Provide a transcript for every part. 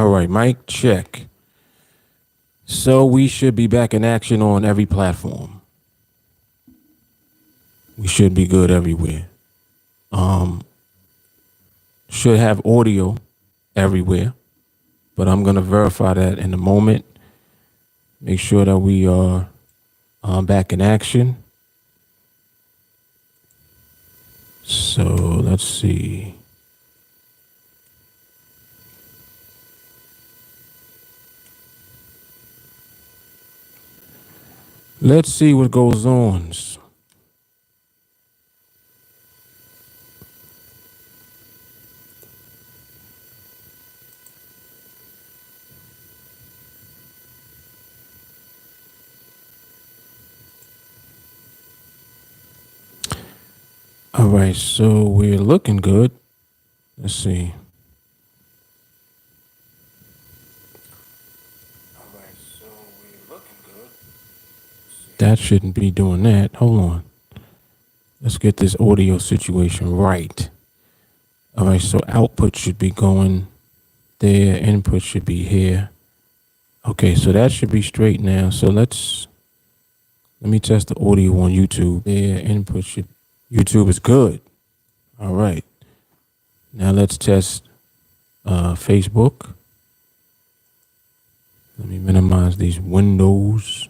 All right, mic check. So we should be back in action on every platform. We should be good everywhere. Should have audio everywhere, but I'm gonna verify that in a moment. Make sure that we are back in action. So let's see. Let's see what goes on. All right, so we're looking good. Let's see. All right, so we're looking good. That shouldn't be doing that. Hold on. Let's get this audio situation right. All right, so output should be going there. Input should be here. Okay, so that should be straight now. So let me test the audio on YouTube. There, input should, YouTube is good. All right. Now let's test Facebook. Let me minimize these windows.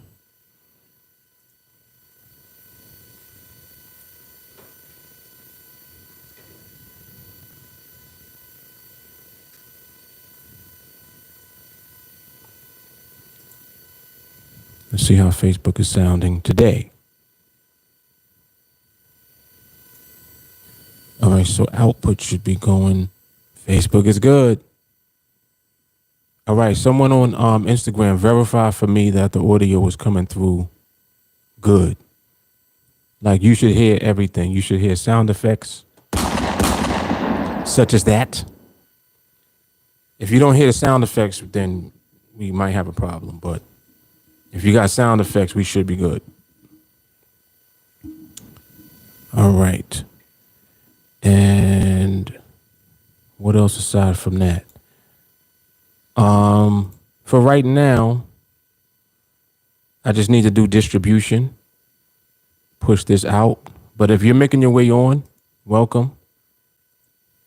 Let's see how Facebook is sounding today. All right, so output should be going. Facebook is good. All right, someone on Instagram, verify for me that the audio is coming through good. Like you should hear everything. You should hear sound effects such as that. If you don't hear the sound effects, then we might have a problem. But if you got sound effects, we should be good. All right. And what else aside from that? For right now, I just need to do distribution, push this out. But if you're making your way on, welcome.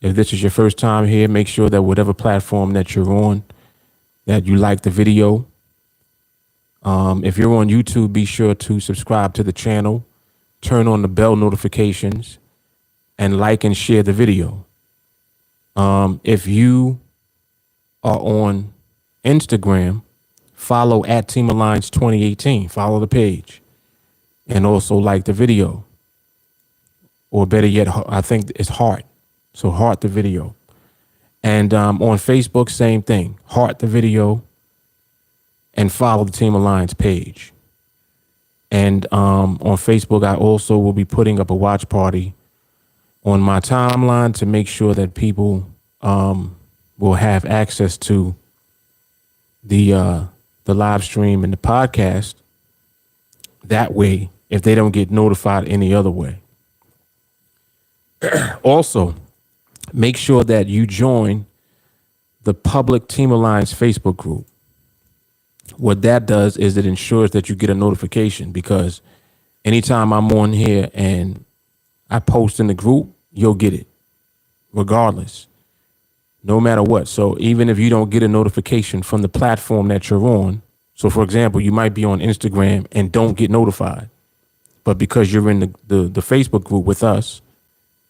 If this is your first time here, make sure that whatever platform that you're on, that you like the video. If you're on YouTube, be sure to subscribe to the channel, turn on the bell notifications, and like and share the video. If you are on Instagram, follow at TeamAlliance 2018. Follow the page and also like the video. Or better yet, I think it's heart. So heart the video. And on Facebook, same thing. Heart the video and follow the TeamAlliance page. And on Facebook, I also will be putting up a watch party on my timeline to make sure that people will have access to the live stream and the podcast. That way, if they don't get notified any other way. Also, make sure that you join the public TeamAlliance Facebook group. What that does is it ensures that you get a notification, because anytime I'm on here and I post in the group, you'll get it regardless, no matter what. So even if you don't get a notification from the platform that you're on, so for example, you might be on Instagram and don't get notified, but because you're in the Facebook group with us,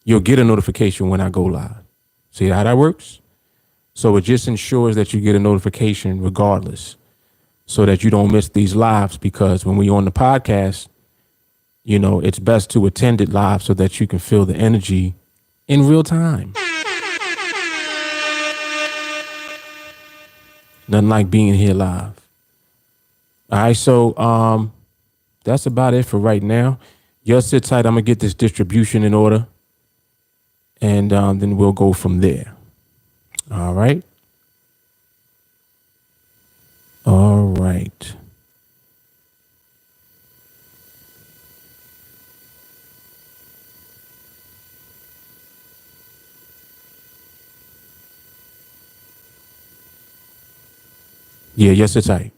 you'll get a notification when I go live. See how that works? So it just ensures that you get a notification regardless, so that you don't miss these lives, because when we on the podcast, you know, it's best to attend it live so that you can feel the energy in real time. Nothing like being here live. All right, so that's about it for right now. Y'all sit tight. I'm gonna get this distribution in order, and then we'll go from there. All right. All right. Yeah, yes, it's tight.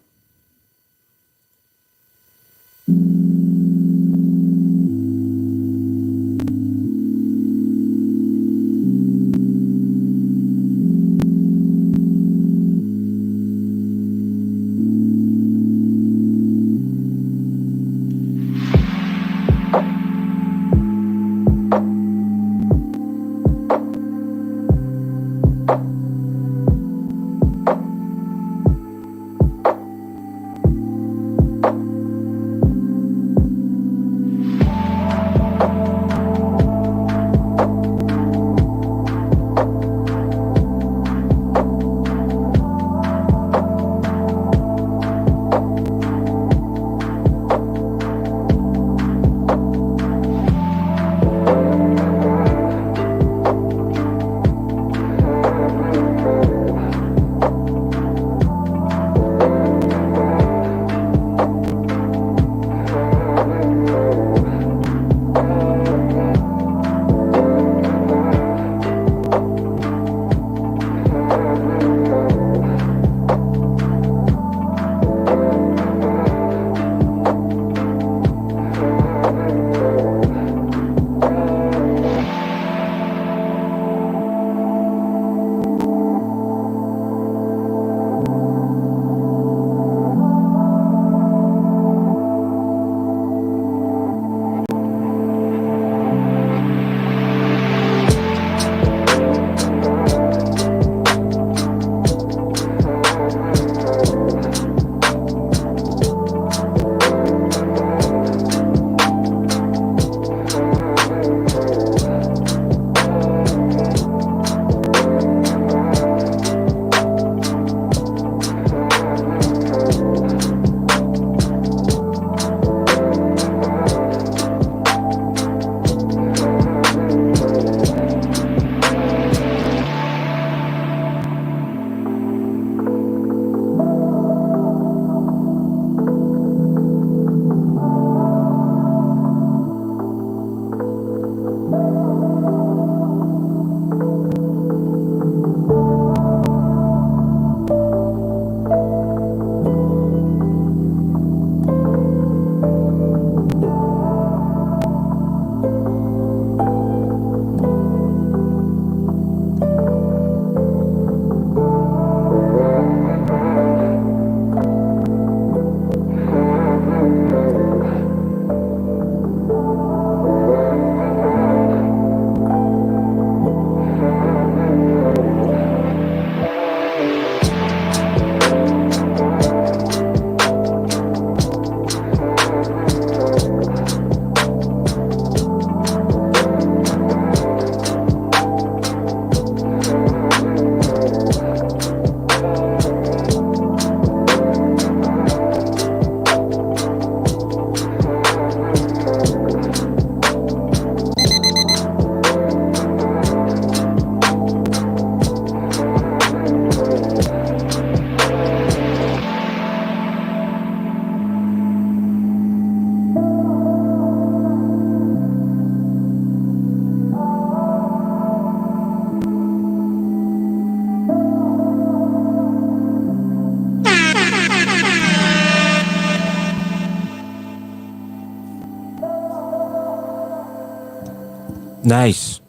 Nice.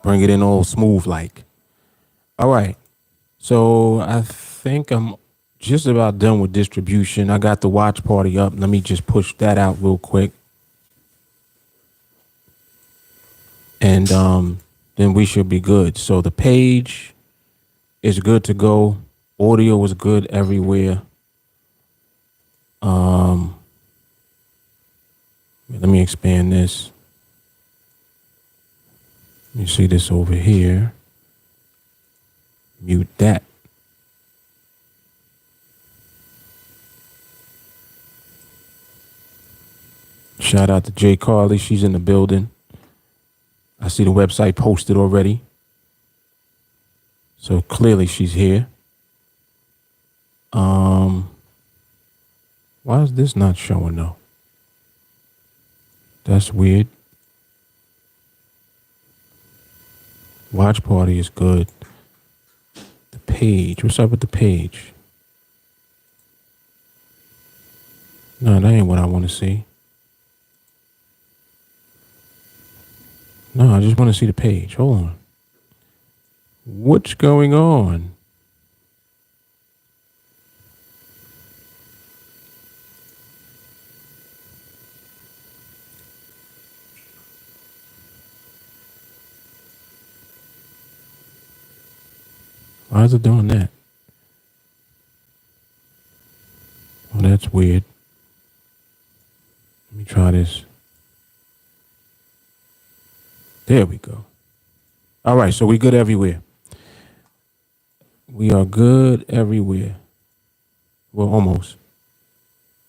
Bring it in all smooth like. All right. So I think I'm just about done with distribution. I got the watch party up. Let me just push that out real quick. And then we should be good. So the page is good to go. Audio is good everywhere. Let me expand this. You see this over here. Mute that. Shout out to Jay Carly. She's in the building. I see the website posted already. So clearly she's here. Why is this not showing though? That's weird. Watch party is good. The page. What's up with the page? No, that ain't what I want to see. No, I just want to see the page. Hold on. What's going on? Why is it doing that? Oh, that's weird. Let me try this. There we go. All right, so we good everywhere. We are good everywhere. Well, almost.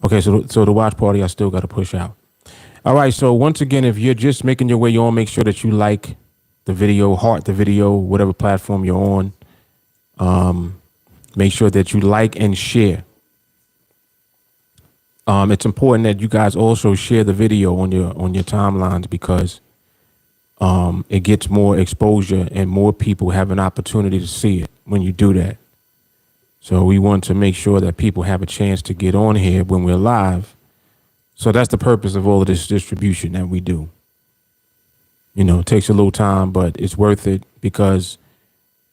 Okay, so the watch party I still got to push out. All right, so once again, if you're just making your way on, make sure that you like the video, heart the video, whatever platform you're on. Make sure that you like and share. It's important that you guys also share the video on your timelines because it gets more exposure and more people have an opportunity to see it when you do that. So we want to make sure that people have a chance to get on here when we're live. So that's the purpose of all of this distribution that we do. You know, it takes a little time, but it's worth it because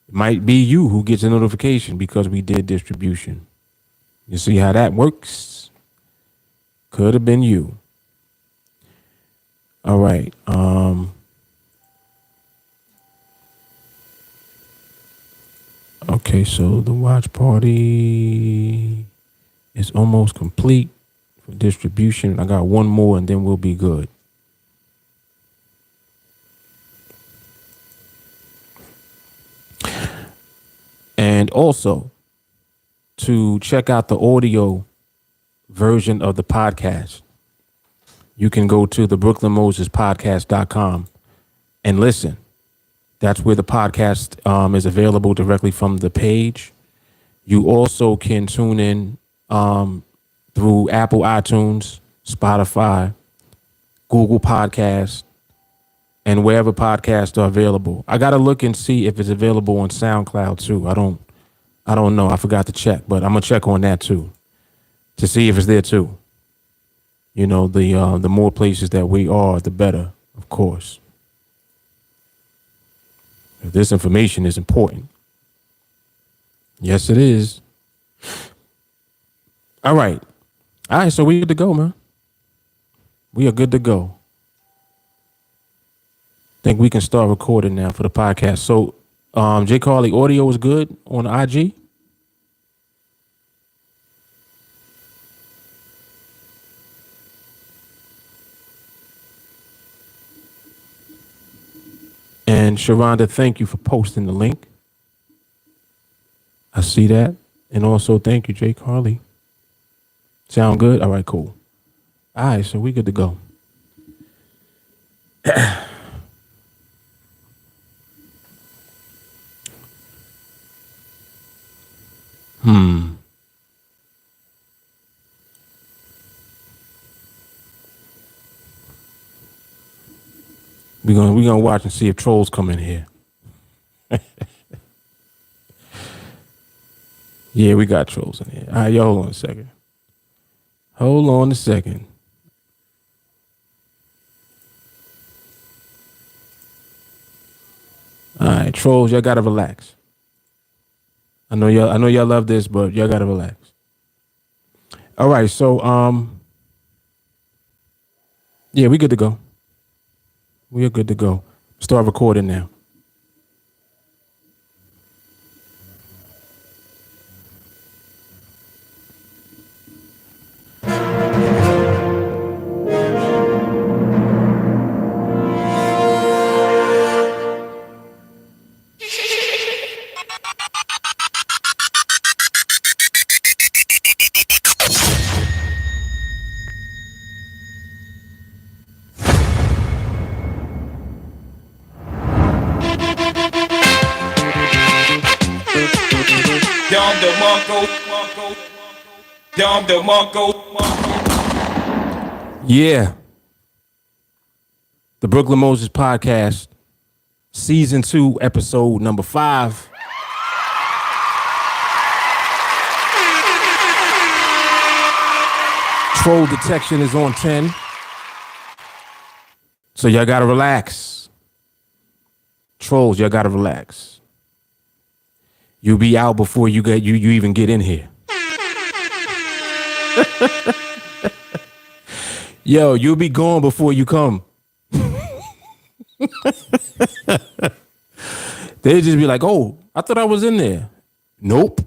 it might be you who gets a notification because we did distribution. You see how that works? Could have been you. All right. Okay, so the watch party is almost complete for distribution. I got one more and then we'll be good. And also, to check out the audio version of the podcast, you can go to the BrooklynMosesPodcast.com and listen. That's where the podcast is available directly from the page. You also can tune in through Apple iTunes, Spotify, Google Podcasts, and wherever podcasts are available. I got to look and see if it's available on SoundCloud too. I don't know. I forgot to check, but I'm gonna check on that too to see if it's there too. You know, the more places that we are, the better, of course. If this information is important. Yes, it is. All right. All right, so we good to go, man. We are good to go. Think we can start recording now for the podcast. So, J. Carly, audio is good on IG? And Sharonda, thank you for posting the link. I see that. And also, thank you, J. Carly. Sound good? All right, cool. All right, so we good to go. We're gonna watch and see if trolls come in here. Yeah, we got trolls in here. All right, y'all hold on a second. Hold on a second. All right, trolls, y'all gotta relax. I know y'all love this, but y'all gotta relax. All right, so yeah, we good to go. We are good to go. Start recording now. Yeah. The Brooklyn Moses Podcast, Season 2, Episode number 5. Troll detection is on 10. So y'all gotta relax. Trolls, y'all gotta relax. You'll be out before you even get in here. Yo, you'll be gone before you come. They just be like, oh, I thought I was in there. Nope.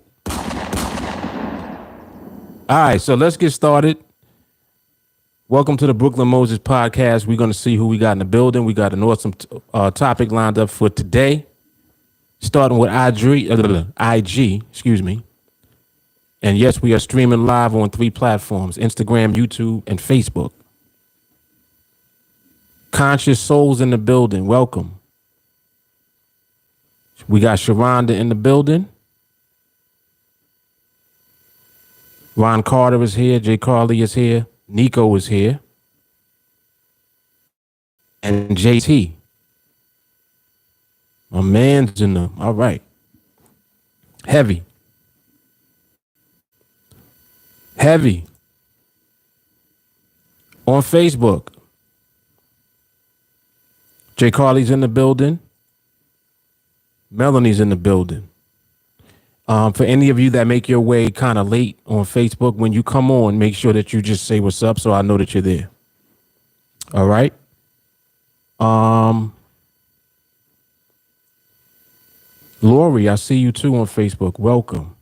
All right, so let's get started. Welcome to the Brooklyn Moses podcast. We're going to see who we got in the building. We got an awesome topic lined up for today, starting with IG, excuse me. And yes, we are streaming live on 3 platforms, Instagram, YouTube, and Facebook. Conscious souls in the building. Welcome. We got Sharonda in the building. Ron Carter is here. Jay Carly is here. Nico is here. And JT. My man's in them. All right. Heavy. On Facebook. Jay Carly's in the building. Melanie's in the building. For any of you that make your way kind of late on Facebook, when you come on, make sure that you just say what's up so I know that you're there. All right. Lori, I see you too on Facebook. Welcome.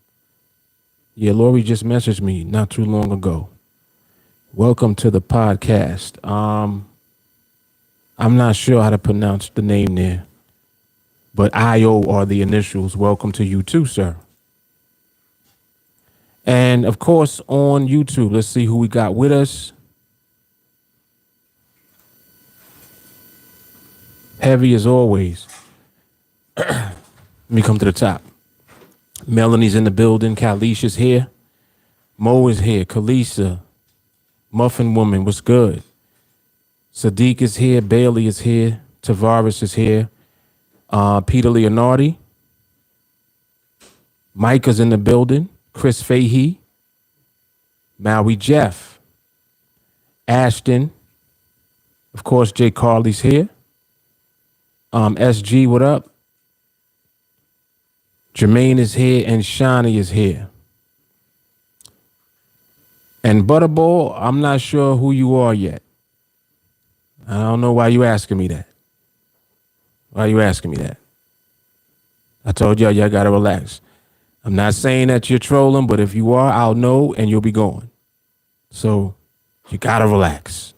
Yeah, Lori just messaged me not too long ago. Welcome to the podcast. I'm not sure how to pronounce the name there, but IO are the initials. Welcome to you too, sir. And of course, on YouTube, let's see who we got with us. Heavy as always. Let me come to the top. Melanie's in the building. Kalish is here. Mo is here. Kalisa. Muffin Woman, what's good? Sadiq is here. Bailey is here. Tavares is here. Peter Leonardi. Micah's in the building. Chris Fahey. Maui Jeff. Ashton. Of course, Jay Carly's here. SG, what up? Jermaine is here and Shawnee is here. And Butterball, I'm not sure who you are yet. I don't know why you asking me that. Why you asking me that? I told y'all got to relax. I'm not saying that you're trolling, but if you are, I'll know and you'll be gone. So you got to relax.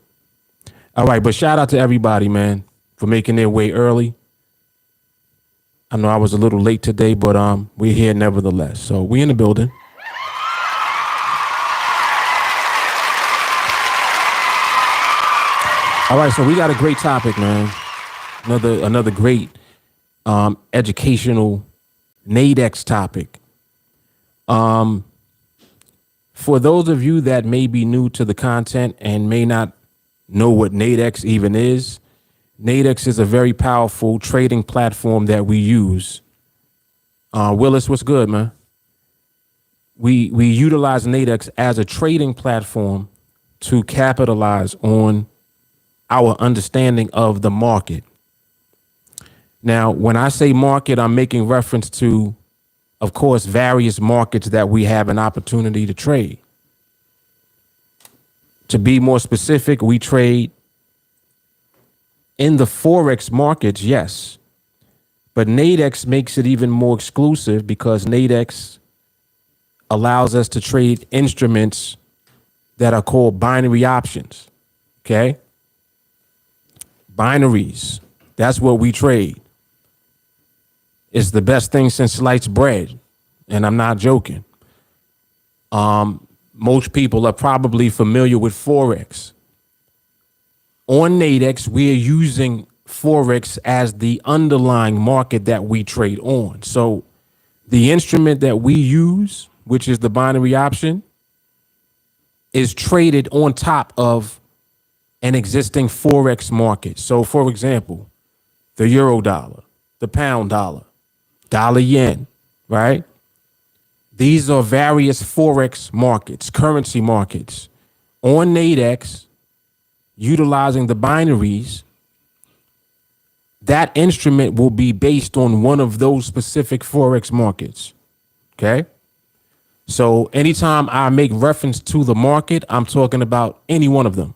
All right, but shout out to everybody, man, for making their way early. I know I was a little late today, but we're here nevertheless. So we in the building. All right, so we got a great topic, man. Another great educational NADEX topic. For those of you that may be new to the content and may not know what NADEX even is, NADEX is a very powerful trading platform that we use. Willis, what's good, man? We utilize NADEX as a trading platform to capitalize on our understanding of the market. Now, when I say market, I'm making reference to, of course, various markets that we have an opportunity to trade. To be more specific, we trade in the Forex markets, yes. But NADEX makes it even more exclusive because NADEX allows us to trade instruments that are called binary options. Okay? Binaries. That's what we trade. It's the best thing since sliced bread. And I'm not joking. Most people are probably familiar with Forex. On NADEX, we are using Forex as the underlying market that we trade on. So the instrument that we use, which is the binary option, is traded on top of an existing Forex market. So, for example, the euro dollar, the pound dollar, dollar yen, right? These are various Forex markets, currency markets, on NADEX utilizing the binaries, that instrument will be based on one of those specific Forex markets. Okay. So anytime I make reference to the market, I'm talking about any one of them.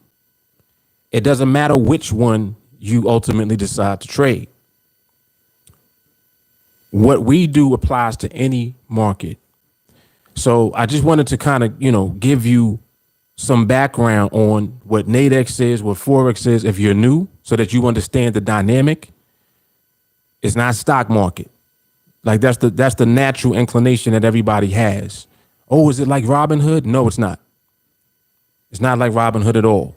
It doesn't matter which one you ultimately decide to trade. What we do applies to any market. So I just wanted to kind of, give you some background on what NADEX is, what Forex is, if you're new, so that you understand the dynamic. It's not stock market. Like that's the natural inclination that everybody has. Oh, is it like Robin Hood? No, it's not. It's not like Robin Hood at all.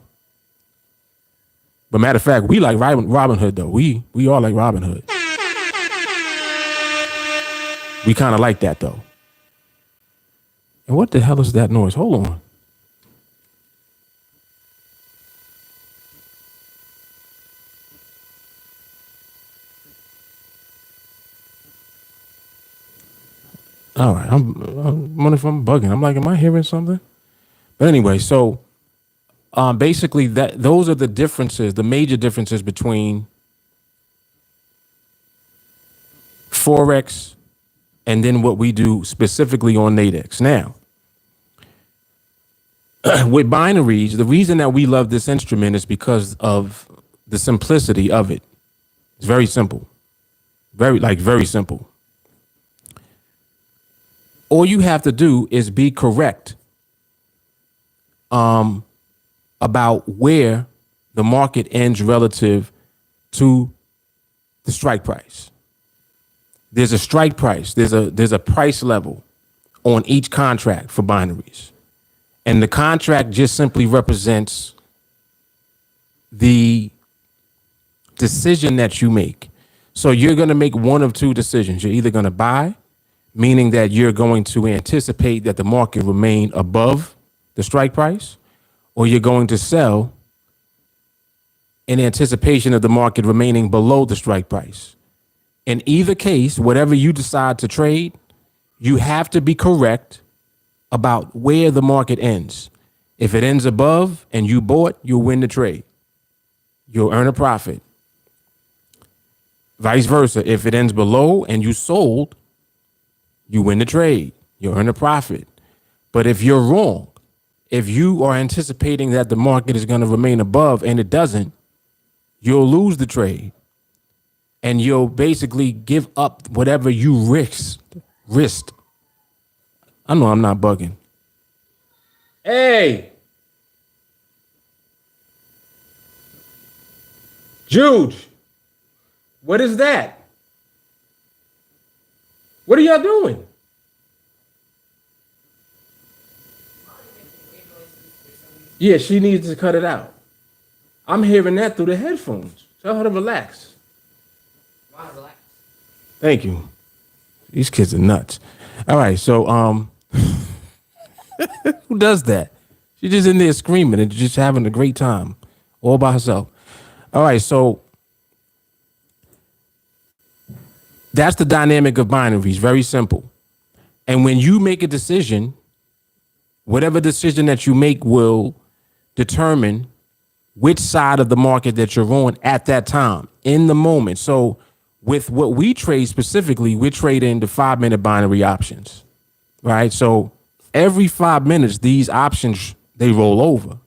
But matter of fact, we like Robin Hood though. We all like Robin Hood. We kind of like that though. And what the hell is that noise? Hold on. All right, I'm wondering if I'm bugging. I'm like, am I hearing something? But anyway, so basically those are the differences, the major differences between Forex and then what we do specifically on NADEX. Now, with binaries, the reason that we love this instrument is because of the simplicity of it. It's very simple. Very simple. All you have to do is be correct about where the market ends relative to the strike price. There's a strike price. There's a price level on each contract for binaries. And the contract just simply represents the decision that you make. So you're going to make one of two decisions. You're either going to buy, meaning that you're going to anticipate that the market remain above the strike price, or you're going to sell in anticipation of the market remaining below the strike price. In either case, whatever you decide to trade, you have to be correct about where the market ends. If it ends above and you bought, you'll win the trade. You'll earn a profit. Vice versa. If it ends below and you sold, you win the trade. You'll earn a profit. But if you're wrong, if you are anticipating that the market is going to remain above and it doesn't, you'll lose the trade. And you'll basically give up whatever you risked. I know I'm not bugging. Hey! Jude! What is that? What are y'all doing? Yeah, she needs to cut it out. I'm hearing that through the headphones. Tell her to relax. Relax. Thank you. These kids are nuts. All right, so who does that? She's just in there screaming and just having a great time all by herself. All right, so that's the dynamic of binaries. Very simple. And when you make a decision, whatever decision that you make will determine which side of the market that you're on at that time, in the moment. So with what we trade specifically, we're trading the 5-minute binary options, right? So every 5 minutes, these options, they roll over.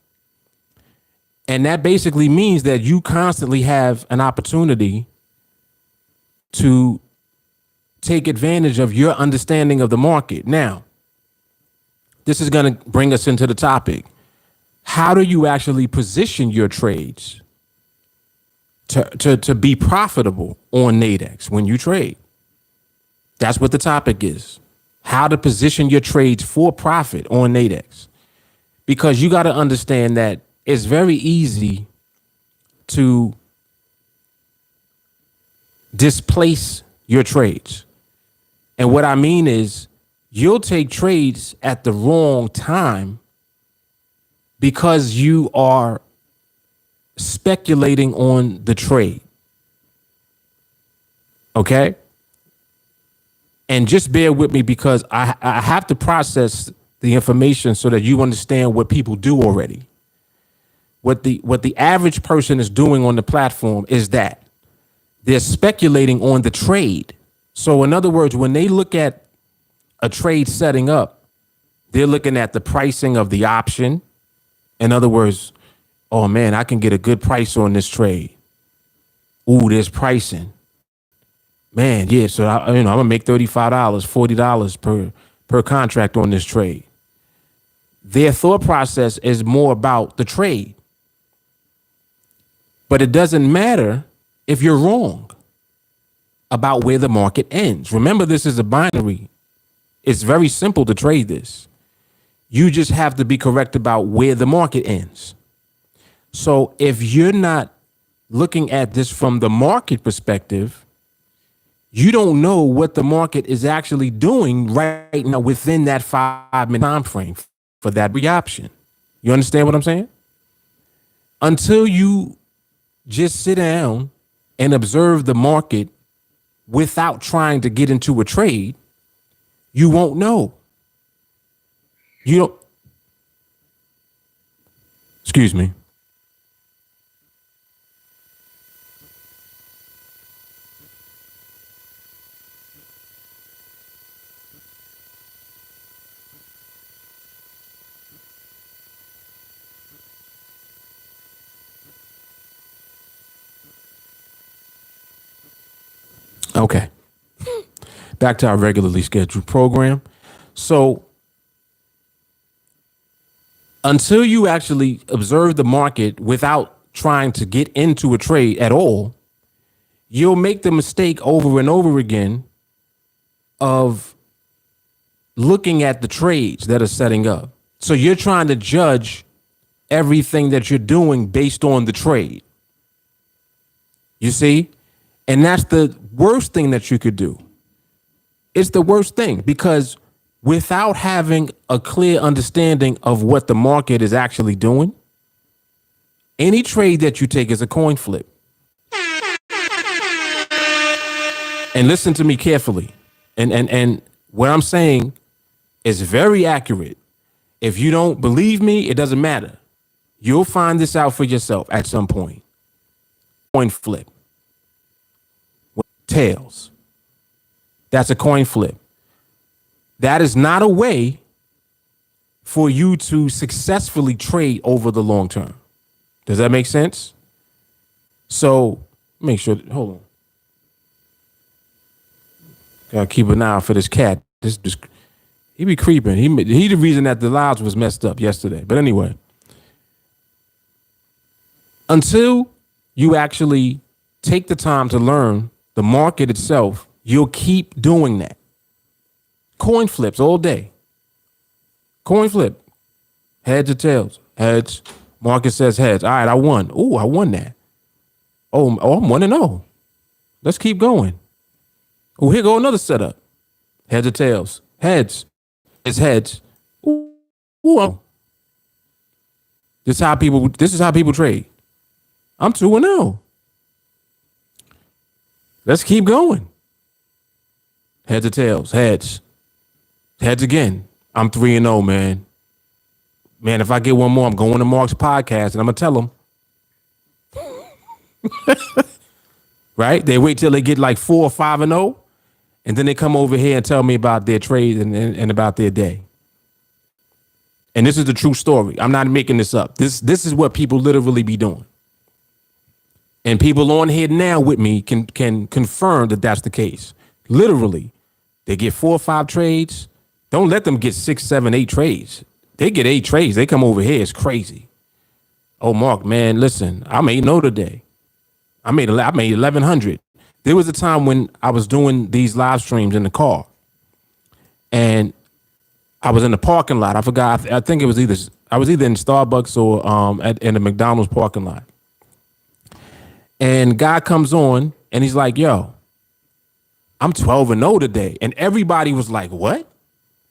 And that basically means that you constantly have an opportunity to take advantage of your understanding of the market. Now, this is going to bring us into the topic. How do you actually position your trades to be profitable on NADEX when you trade? That's what the topic is. How to position your trades for profit on NADEX. Because you got to understand that it's very easy to displace your trades. And what I mean is you'll take trades at the wrong time because you are speculating on the trade. Okay? And just bear with me because I have to process the information so that you understand what people do already. What the average person is doing on the platform is that they're speculating on the trade. So in other words, when they look at a trade setting up, they're looking at the pricing of the option. In other words, oh man, I can get a good price on this trade. Ooh, there's pricing. Man, yeah. So I'm gonna make $35, $40 per contract on this trade. Their thought process is more about the trade. But it doesn't matter if you're wrong about where the market ends. Remember, this is a binary. It's very simple to trade this. You just have to be correct about where the market ends. So if you're not looking at this from the market perspective, you don't know what the market is actually doing right now within that 5-minute time frame for that reoption. You understand what I'm saying? Until you just sit down and observe the market without trying to get into a trade, you won't know. You don't. Excuse me. Okay. Back to our regularly scheduled program. So until you actually observe the market without trying to get into a trade at all, you'll make the mistake over and over again of looking at the trades that are setting up. So you're trying to judge everything that you're doing based on the trade. You see? And that's the worst thing that you could do. It's the worst thing because without having a clear understanding of what the market is actually doing, any trade that you take is a coin flip. And listen to me carefully. And what I'm saying is very accurate. If you don't believe me, it doesn't matter. You'll find this out for yourself at some point. Coin flip. Tails. That's a coin flip. That is not a way for you to successfully trade over the long term. Does that make sense? So make sure, hold on. Gotta keep an eye out for this cat. This he be creeping. He the reason that the lives was messed up yesterday. But anyway, until you actually take the time to learn the market itself, you'll keep doing that. Coin flips all day. Coin flip. Heads or tails. Heads. Market says heads. All right, I won. Oh, I won that. Oh, I'm 1-0. Let's keep going. Oh, here go another setup. Heads or tails. Heads. It's heads. Ooh. Ooh. This is how people trade. I'm 2-0. Let's keep going. Heads or tails. Heads. Heads again. I'm 3-0, man. Man, if I get one more, I'm going to Mark's podcast and I'm going to tell him. Right? They wait till they get like 4 or 5-0. And then they come over here and tell me about their trade and about their day. And this is the true story. I'm not making this up. This is what people literally be doing. And people on here now with me can confirm that that's the case. Literally, they get 4 or 5 trades. Don't let them get 6, 7, 8 trades. They get 8 trades. They come over here. It's crazy. Oh, Mark, man, listen, I made no today. I made 1,100. There was a time when I was doing these live streams in the car, and I was in the parking lot. I forgot. I think I was either in Starbucks or in the McDonald's parking lot. And guy comes on and he's like, yo, I'm 12-0 today. And everybody was like, what?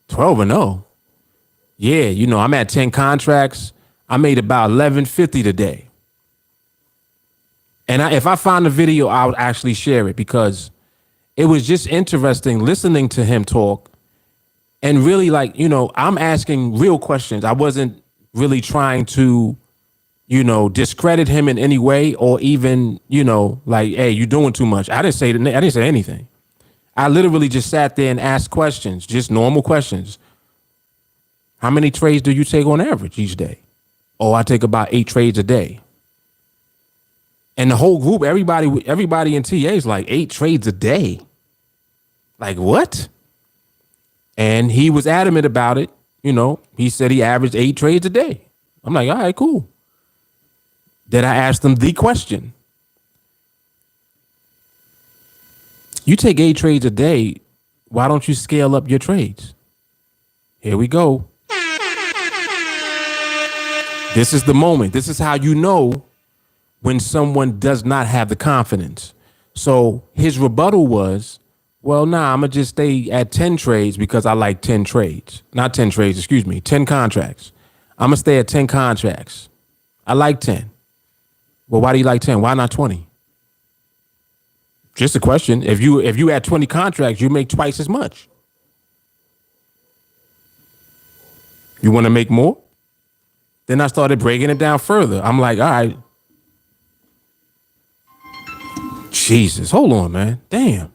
12-0? Yeah, I'm at 10 contracts. I made about 1150 today. And if I find the video, I'll actually share it because it was just interesting listening to him talk and really I'm asking real questions. I wasn't really trying to, discredit him in any way or even, like, hey, you're doing too much. I didn't say anything. I literally just sat there and asked questions, just normal questions. How many trades do you take on average each day? Oh, I take about 8 trades a day. And the whole group, everybody in TA is like 8 trades a day. Like what? And he was adamant about it. He said he averaged 8 trades a day. I'm like, all right, cool. Then I asked him the question. You take 8 trades a day. Why don't you scale up your trades? Here we go. This is the moment. This is how you know when someone does not have the confidence. So his rebuttal was, well, nah, I'm going to just stay at 10 trades because I like 10 trades. Not 10 trades, excuse me, 10 contracts. I'm going to stay at 10 contracts. I like 10. Well, why do you like 10? Why not 20? Just a question. If you had 20 contracts, you make twice as much. You want to make more? Then I started breaking it down further. I'm like, all right. Jesus, hold on, man. Damn.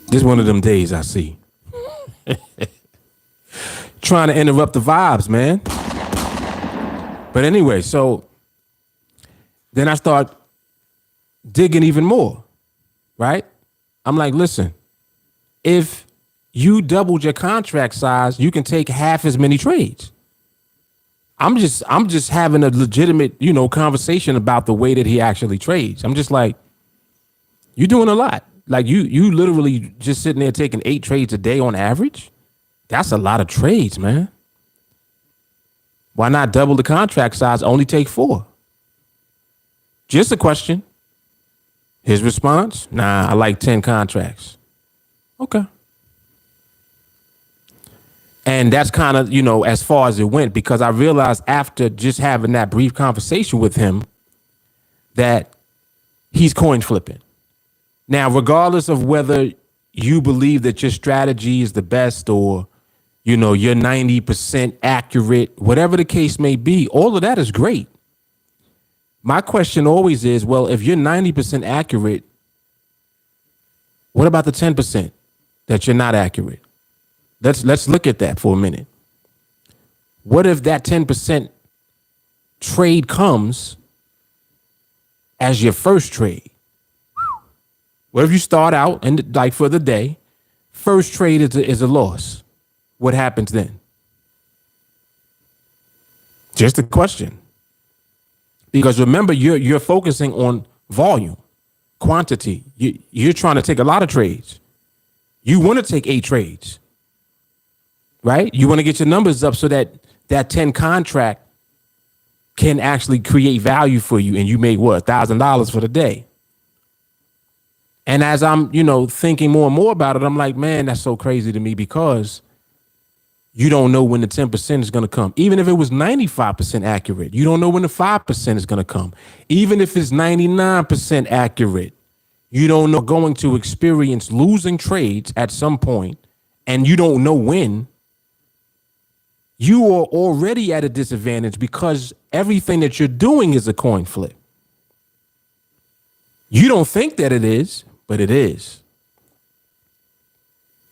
This is one of them days I see. Trying to interrupt the vibes, man. But anyway, so then I start digging even more, right? I'm like, listen, if you doubled your contract size, you can take half as many trades. I'm just having a legitimate, conversation about the way that he actually trades. I'm just like, you're doing a lot. Like you literally just sitting there taking 8 trades a day on average. That's a lot of trades, man. Why not double the contract size? Only take 4. Just a question. His response, nah, I like 10 contracts. Okay. And that's kind of, as far as it went, because I realized after just having that brief conversation with him that he's coin flipping. Now, regardless of whether you believe that your strategy is the best or, you're 90% accurate, whatever the case may be, all of that is great. My question always is, well, if you're 90% accurate, what about the 10% that you're not accurate? Let's look at that for a minute. What if that 10% trade comes as your first trade? What if you start out and like for the day, first trade is a loss? What happens then? Just a question. Because remember, you're focusing on volume, quantity. You're trying to take a lot of trades. You want to take 8 trades, right? You want to get your numbers up so that 10 contract can actually create value for you, and you make what, $1,000 for the day. And as I'm, thinking more and more about it, I'm like, man, that's so crazy to me because you don't know when the 10% is going to come. Even if it was 95% accurate, you don't know when the 5% is going to come. Even if it's 99% accurate, you don't know going to experience losing trades at some point, and you don't know when. You are already at a disadvantage because everything that you're doing is a coin flip. You don't think that it is, but it is.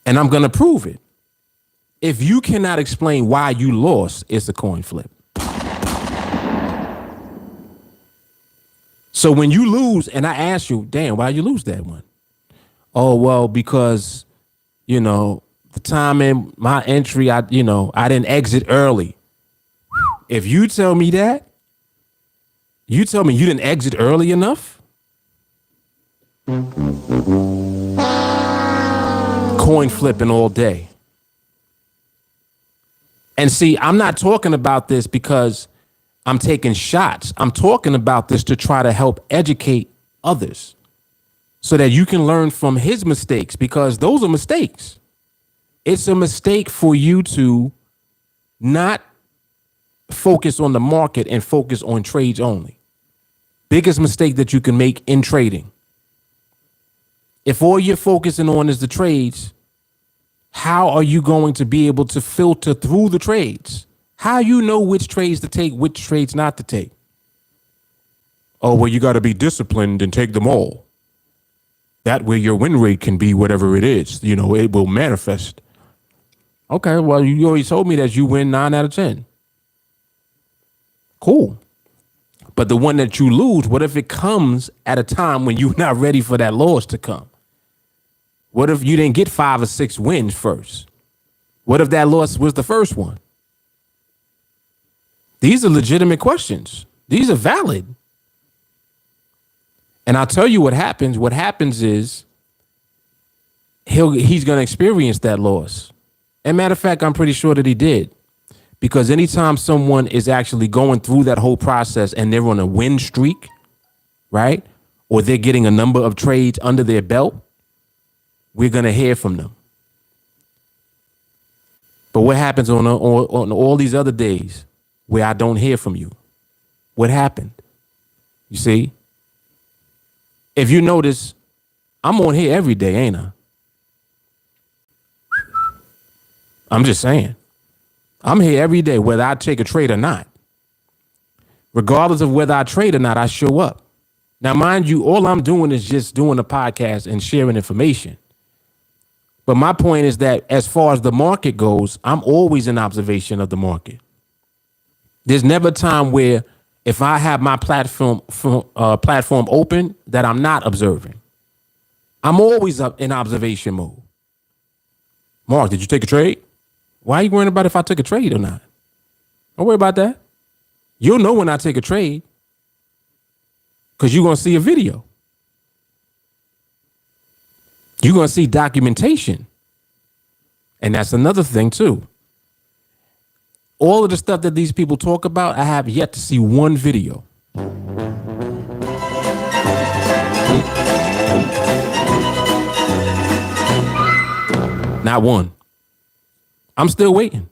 And I'm going to prove it. If you cannot explain why you lost, it's a coin flip. So when you lose, and I ask you, damn, why you lose that one? Oh, well, because, the time in my entry, I didn't exit early. If you tell me that, you tell me you didn't exit early enough? Coin flipping all day. And see, I'm not talking about this because I'm taking shots. I'm talking about this to try to help educate others so that you can learn from his mistakes, because those are mistakes. It's a mistake for you to not focus on the market and focus on trades only. Biggest mistake that you can make in trading. If all you're focusing on is the trades, how are you going to be able to filter through the trades? How you know which trades to take, which trades not to take? Oh, well, you got to be disciplined and take them all. That way your win rate can be whatever it is. You know, it will manifest. Okay, well, you already told me that you win 9 out of 10. Cool. But the one that you lose, what if it comes at a time when you're not ready for that loss to come? What if you didn't get 5 or 6 wins first? What if that loss was the first one? These are legitimate questions. These are valid. And I'll tell you what happens. What happens is he's going to experience that loss. And matter of fact, I'm pretty sure that he did. Because anytime someone is actually going through that whole process and they're on a win streak, right? Or they're getting a number of trades under their belt, we're going to hear from them. But what happens on all these other days where I don't hear from you? What happened? You see? If you notice, I'm on here every day, ain't I? I'm just saying. I'm here every day, whether I take a trade or not. Regardless of whether I trade or not, I show up. Now, mind you, all I'm doing is just doing a podcast and sharing information. But my point is that as far as the market goes, I'm always in observation of the market. There's never a time where if I have my platform open that I'm not observing. I'm always up in observation mode. Mark, did you take a trade? Why are you worrying about if I took a trade or not? Don't worry about that. You'll know when I take a trade because you're going to see a video. You're going to see documentation. And that's another thing too. All of the stuff that these people talk about, I have yet to see one video. Not one. I'm still waiting.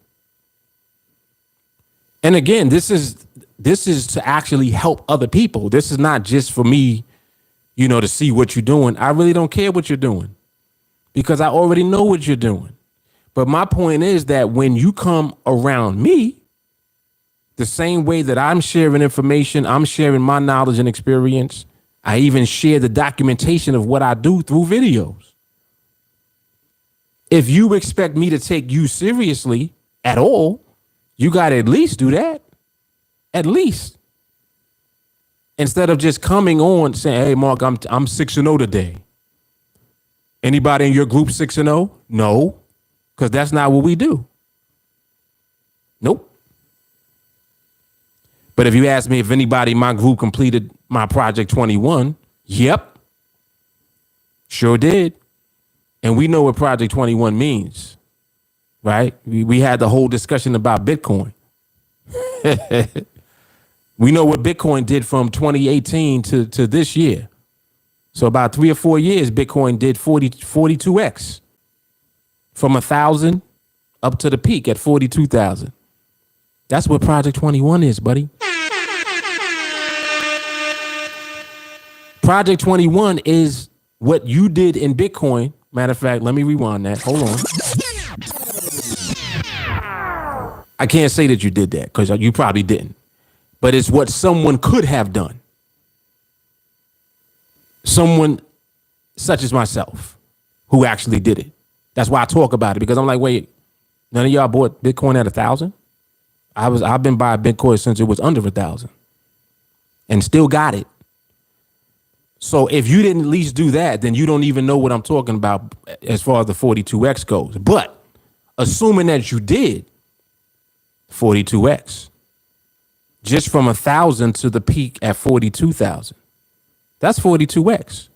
And again, this is to actually help other people. This is not just for me, to see what you're doing. I really don't care what you're doing because I already know what you're doing. But my point is that when you come around me, the same way that I'm sharing information, I'm sharing my knowledge and experience. I even share the documentation of what I do through videos. If you expect me to take you seriously at all, you got to at least do that. At least. Instead of just coming on saying, hey, Mark, I'm 6-0 today. Anybody in your group 6-0? No, because that's not what we do. Nope. But if you ask me if anybody in my group completed my Project 21, yep, sure did. And we know what Project 21 means, right? We had the whole discussion about Bitcoin. We know what Bitcoin did from 2018 to this year. So about 3 or 4 years, Bitcoin did 42x from 1,000 up to the peak at 42,000. That's what Project 21 is, buddy. Project 21 is what you did in Bitcoin. Matter of fact, let me rewind that. Hold on. I can't say that you did that because you probably didn't. But it's what someone could have done. Someone such as myself who actually did it. That's why I talk about it, because I'm like, wait, none of y'all bought Bitcoin at 1,000? I've been buying Bitcoin since it was under 1,000 and still got it. So if you didn't at least do that, then you don't even know what I'm talking about as far as the 42x goes. But assuming that you did 42x, just from 1,000 to the peak at 42,000, that's 42x.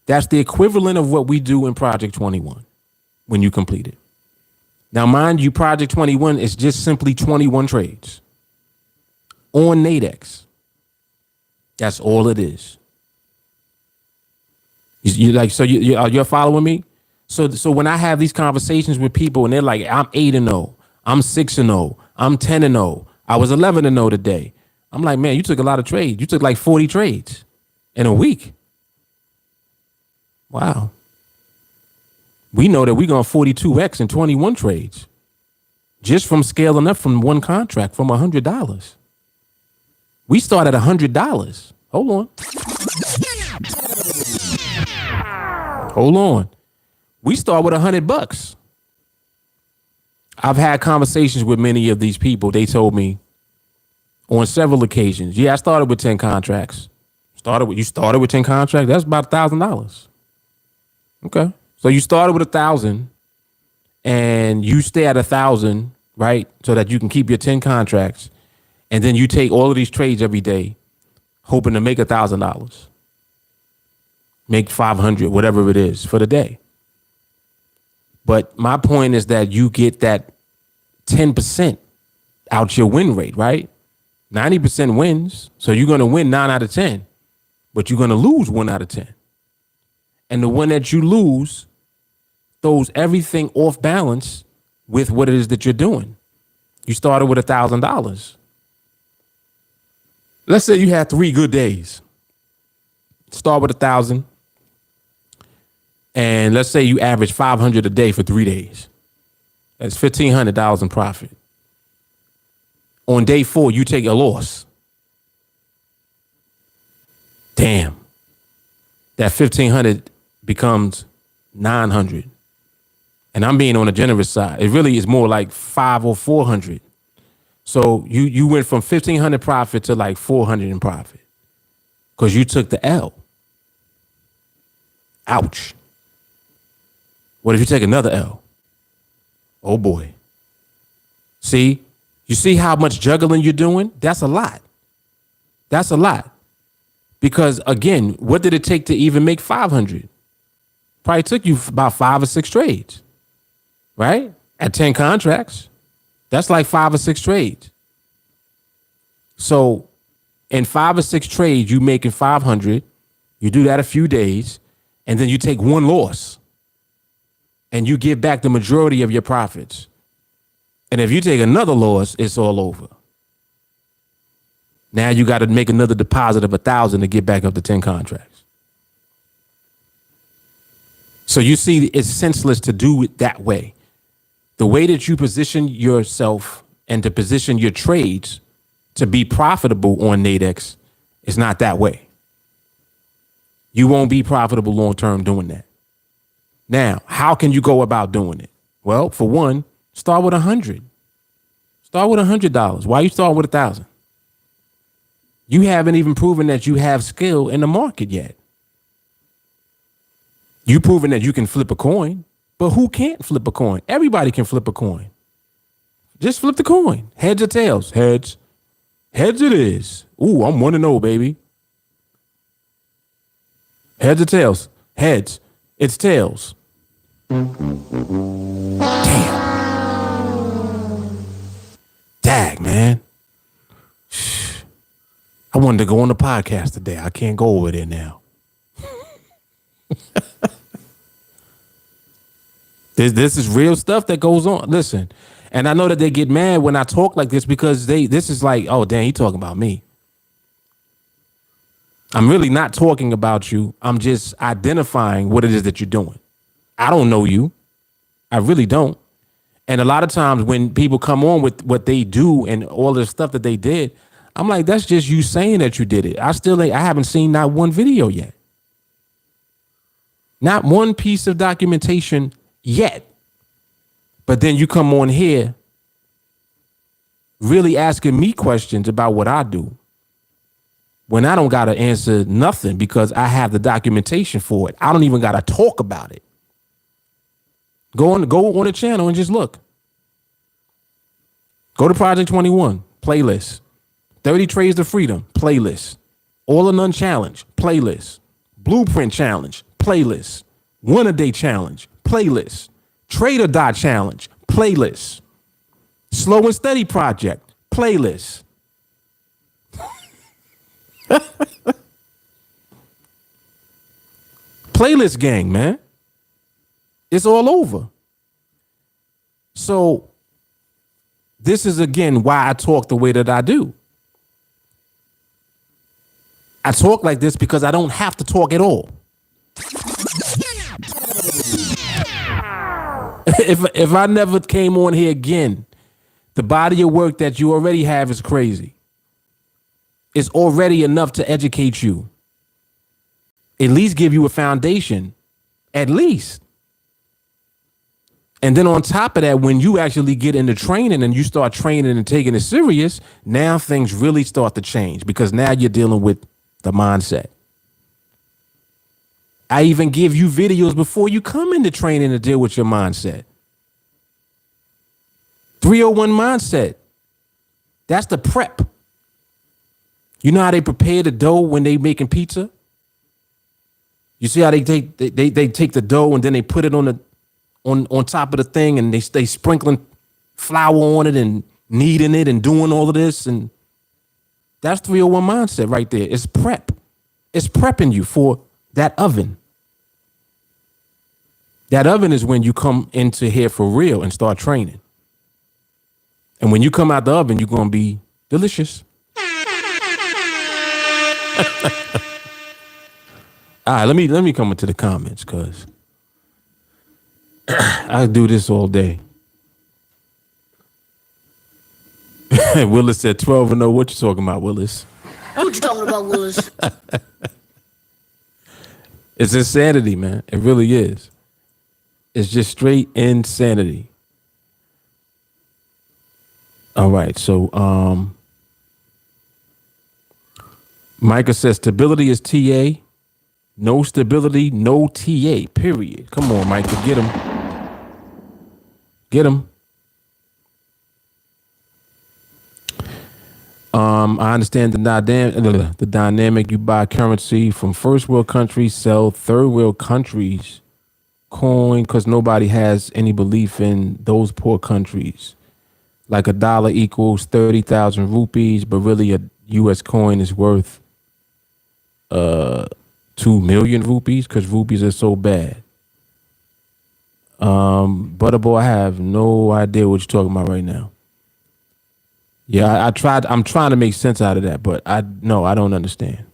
That's the equivalent of what we do in Project 21 when you complete it. Now, mind you, Project 21 is just simply 21 trades on NADEX. That's all it is. You're following me? So when I have these conversations with people and they're like, I'm 8-0, I'm 6-0, I'm 10-0, I was 11-0 today. I'm like, man, you took a lot of trades. You took like 40 trades in a week. Wow. We know that we're going to 42x in 21 trades just from scaling up from one contract from $100. We start at $100. Hold on. Hold on. We start with $100. I've had conversations with many of these people. They told me on several occasions, yeah, I started with 10 contracts. You started with 10 contracts? That's about $1,000. Okay. So you started with 1,000 and you stay at 1,000, right? So that you can keep your 10 contracts. And then you take all of these trades every day, hoping to make $1,000, make 500, whatever it is for the day. But my point is that you get that 10% out your win rate, right? 90% wins. So you're going to win 9 out of 10, but you're going to lose 1 out of 10. And the one that you lose throws everything off balance with what it is that you're doing. You started with $1,000. Let's say you had 3 good days. Start with 1,000. And let's say you average 500 a day for 3 days. That's $1,500 in profit. On day 4, you take a loss. Damn. That 1,500 becomes 900. And I'm being on the generous side. It really is more like 500 or 400. So you went from 1,500 profit to like 400 in profit because you took the L. Ouch. What if you take another L? Oh boy. See, you see how much juggling you're doing? That's a lot. That's a lot. Because again, what did it take to even make 500? Probably took you about 5 or 6 trades, right? At 10 contracts. That's like 5 or 6 trades. So in 5 or 6 trades, you making 500. You do that a few days, and then you take 1 loss, and you give back the majority of your profits. And if you take another loss, it's all over. Now you got to make another deposit of 1,000 to get back up to 10 contracts. So you see, it's senseless to do it that way. The way that you position yourself and to position your trades to be profitable on NADEX is not that way. You won't be profitable long term doing that. Now, how can you go about doing it? Well, for one, start with 100. Start with $100. Why you start with 1,000? You haven't even proven that you have skill in the market yet. You proven that you can flip a coin. But who can't flip a coin? Everybody can flip a coin. Just flip the coin. Heads or tails? Heads. Heads it is. Ooh, I'm 1-0, baby. Heads or tails? Heads. It's tails. Damn. Dag, man. I wanted to go on the podcast today. I can't go over there now. This is real stuff that goes on. Listen, and I know that they get mad when I talk like this because this is like, oh, damn, he talking about me. I'm really not talking about you. I'm just identifying what it is that you're doing. I don't know you. I really don't. And a lot of times when people come on with what they do and all the stuff that they did, I'm like, that's just you saying that you did it. I haven't seen not one video yet. Not one piece of documentation yet. But then you come on here really asking me questions about what I do when I don't got to answer nothing because I have the documentation for it. I don't even got to talk about it. Go on the channel and just look. Go to Project 21 playlist, 30 Trades to Freedom playlist, All or None Challenge playlist, Blueprint Challenge playlist, 1 a Day Challenge playlist, Trade or Die Challenge playlist, Slow and Steady Project playlist. Playlist gang, man. It's all over. So this is, again, why I talk the way that I do. I talk like this because I don't have to talk at all. if I never came on here again, the body of work that you already have is crazy. It's already enough to educate you. At least give you a foundation. At least. And then on top of that, when you actually get into training and you start training and taking it serious, now things really start to change because now you're dealing with the mindset. I even give you videos before you come into training to deal with your mindset. 301 mindset. That's the prep. You know how they prepare the dough when they making pizza? You see how they take the dough and then they put it on top of the thing and they stay sprinkling flour on it and kneading it and doing all of this, and that's 301 mindset right there. It's prep. It's prepping you for that oven. That oven is when you come into here for real and start training. And when you come out the oven, you're going to be delicious. All right, let me come into the comments because I do this all day. Willis said 12-0. What you talking about, Willis? What you talking about, Willis? It's insanity, man. It really is. It's just straight insanity. All right, so Micah says stability is TA. No stability, no TA, period. Come on, Micah, get him. Get him. I understand the dynamic. You buy currency from first world countries, sell third world countries coin because nobody has any belief in those poor countries. Like a dollar equals 30,000 rupees, but really a U.S. coin is worth 2 million rupees because rupees are so bad. Butterboy, I have no idea what you're talking about right now. Yeah, I'm trying to make sense out of that, but I don't understand.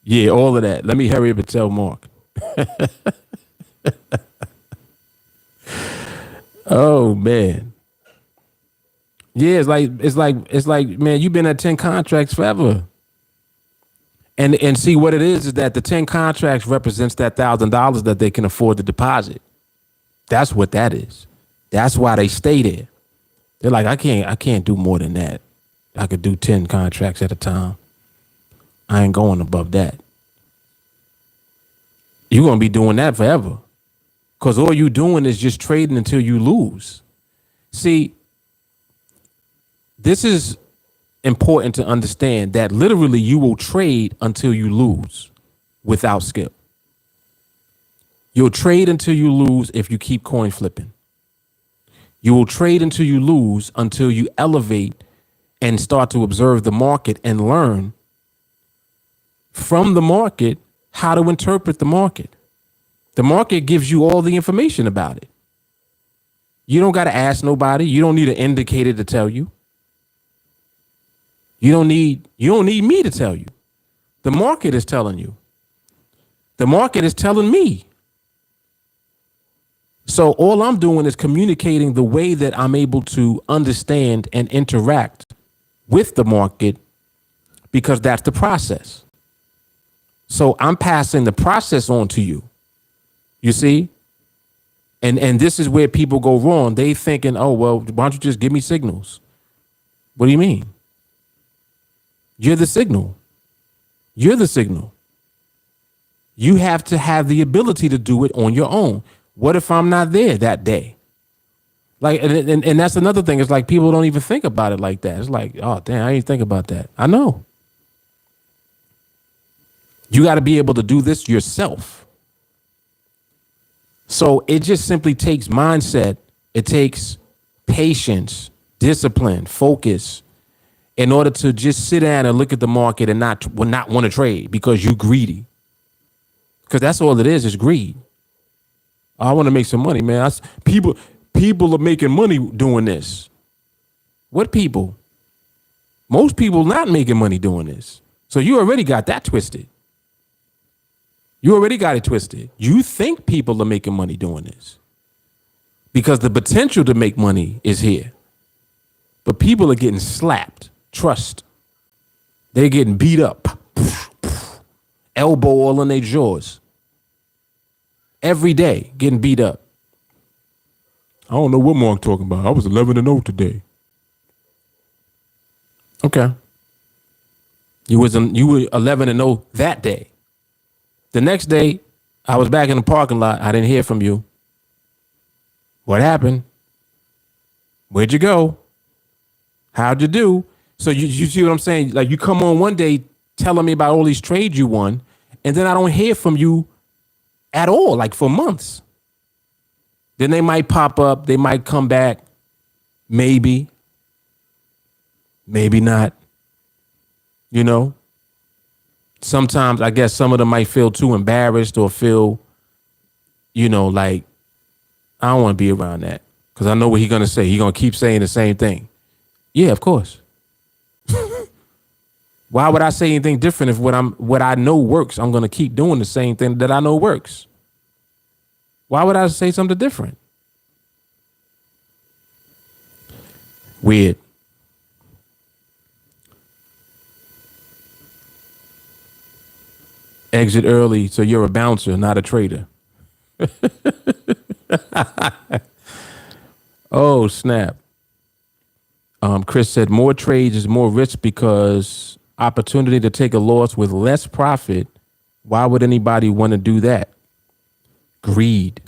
Yeah, all of that. Let me hurry up and tell Mark. Oh man. Yeah, it's like, man, you've been at 10 contracts forever. And see what it is that the 10 contracts represents that $1,000 that they can afford to deposit. That's what that is. That's why they stay there. They're like, I can't do more than that. I could do 10 contracts at a time. I ain't going above that. You're going to be doing that forever. Because all you doing is just trading until you lose. See, this is important to understand that literally you will trade until you lose without skill. You'll trade until you lose if you keep coin flipping. You will trade until you lose until you elevate and start to observe the market and learn from the market how to interpret the market. The market gives you all the information about it. You don't got to ask nobody. You don't need an indicator to tell you. You don't need me to tell you. The market is telling you. The market is telling me. So all I'm doing is communicating the way that I'm able to understand and interact with the market because that's the process. So I'm passing the process on to you. You see? And this is where people go wrong. They thinking, oh, well, why don't you just give me signals? What do you mean? You're the signal. You're the signal. You have to have the ability to do it on your own. What if I'm not there that day? Like, and that's another thing. It's like people don't even think about it like that. It's like, oh, damn, I didn't think about that. I know. You got to be able to do this yourself. So it just simply takes mindset. It takes patience, discipline, focus in order to just sit down and look at the market and not want to trade because you're greedy. Because that's all it is greed. I want to make some money, man. People are making money doing this. What people? Most people not making money doing this. So you already got that twisted. You already got it twisted. You think people are making money doing this because the potential to make money is here. But people are getting slapped. Trust. They're getting beat up. Elbow all in their jaws. Every day getting beat up. I don't know what Mark talking about. I was 11-0 today. Okay. You were 11-0 that day. The next day, I was back in the parking lot. I didn't hear from you. What happened? Where'd you go? How'd you do? So you see what I'm saying? Like you come on one day telling me about all these trades you won, and then I don't hear from you at all, like for months. Then they might pop up. They might come back. Maybe. Maybe not. You know? Sometimes I guess some of them might feel too embarrassed or feel, like, I don't want to be around that. Because I know what he's going to say. He's going to keep saying the same thing. Yeah, of course. Why would I say anything different if what I know works? I'm going to keep doing the same thing that I know works. Why would I say something different? Weird. Exit early, so you're a bouncer, not a trader. Oh, snap. Chris said more trades is more risk because opportunity to take a loss with less profit. Why would anybody want to do that? Greed.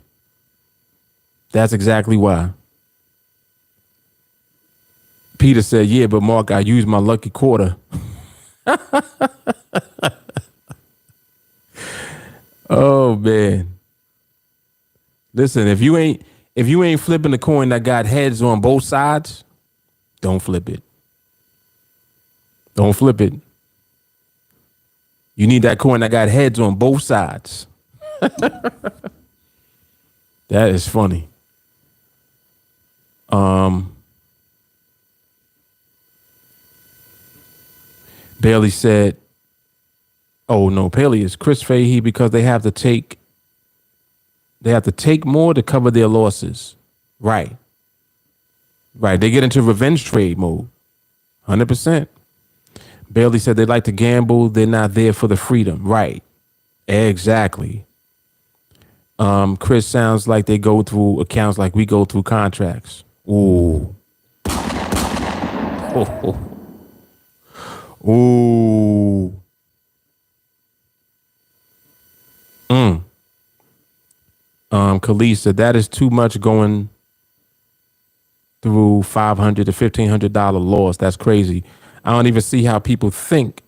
That's exactly why. Peter said, yeah, but Mark, I used my lucky quarter. Oh, man. Listen, if you ain't flipping the coin that got heads on both sides, don't flip it. Don't flip it. You need that coin that got heads on both sides. That is funny. Bailey said, oh no, Paley is Chris Fahey because they have to take more to cover their losses. Right. Right. They get into revenge trade mode. 100%. Bailey said they like to gamble. They're not there for the freedom. Right. Exactly. Chris sounds like they go through accounts like we go through contracts. Ooh. Oh. Ooh. Khalees said that is too much going through $500 to $1,500 loss. That's crazy. I don't even see how people think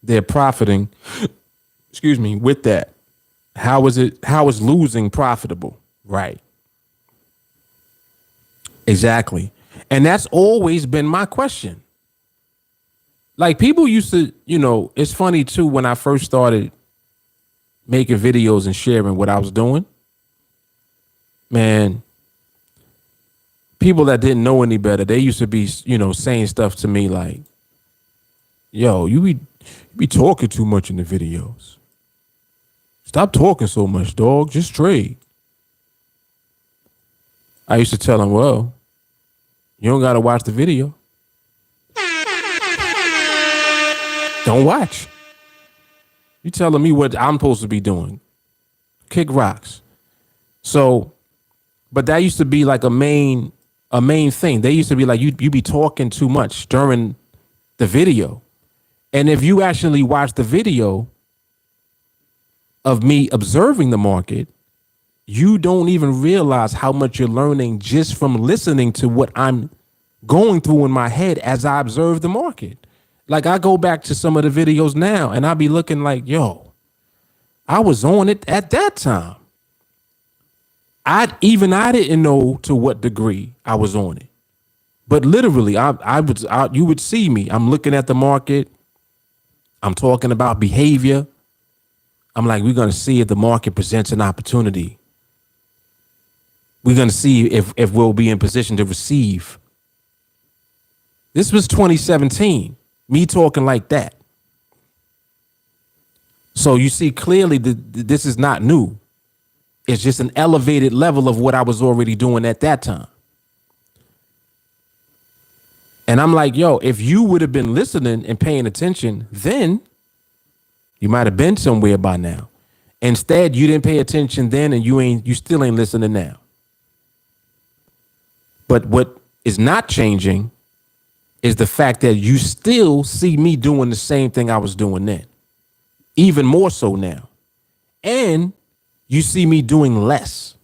they're profiting. Excuse me, with that. How is losing profitable? Right. Exactly. And that's always been my question. Like people used to, it's funny too, when I first started making videos and sharing what I was doing, man, people that didn't know any better, they used to be, saying stuff to me like, yo, you be talking too much in the videos. Stop talking so much, dog. Just trade. I used to tell them, well, you don't got to watch the video. Don't watch. You telling me what I'm supposed to be doing. Kick rocks. So, but that used to be like a main thing. They used to be like, you be talking too much during the video. And if you actually watch the video of me observing the market, you don't even realize how much you're learning just from listening to what I'm going through in my head as I observe the market. Like I go back to some of the videos now and I be looking like, yo, I was on it at that time. I didn't know to what degree I was on it. But literally, you would see me. I'm looking at the market. I'm talking about behavior. I'm like, we're going to see if the market presents an opportunity. We're going to see if we'll be in position to receive. This was 2017, me talking like that. So you see clearly that this is not new. It's just an elevated level of what I was already doing at that time. And I'm like, yo, if you would have been listening and paying attention, then you might have been somewhere by now. Instead, you didn't pay attention then, and you still ain't listening now. But what is not changing is the fact that you still see me doing the same thing I was doing then, even more so now. And you see me doing less.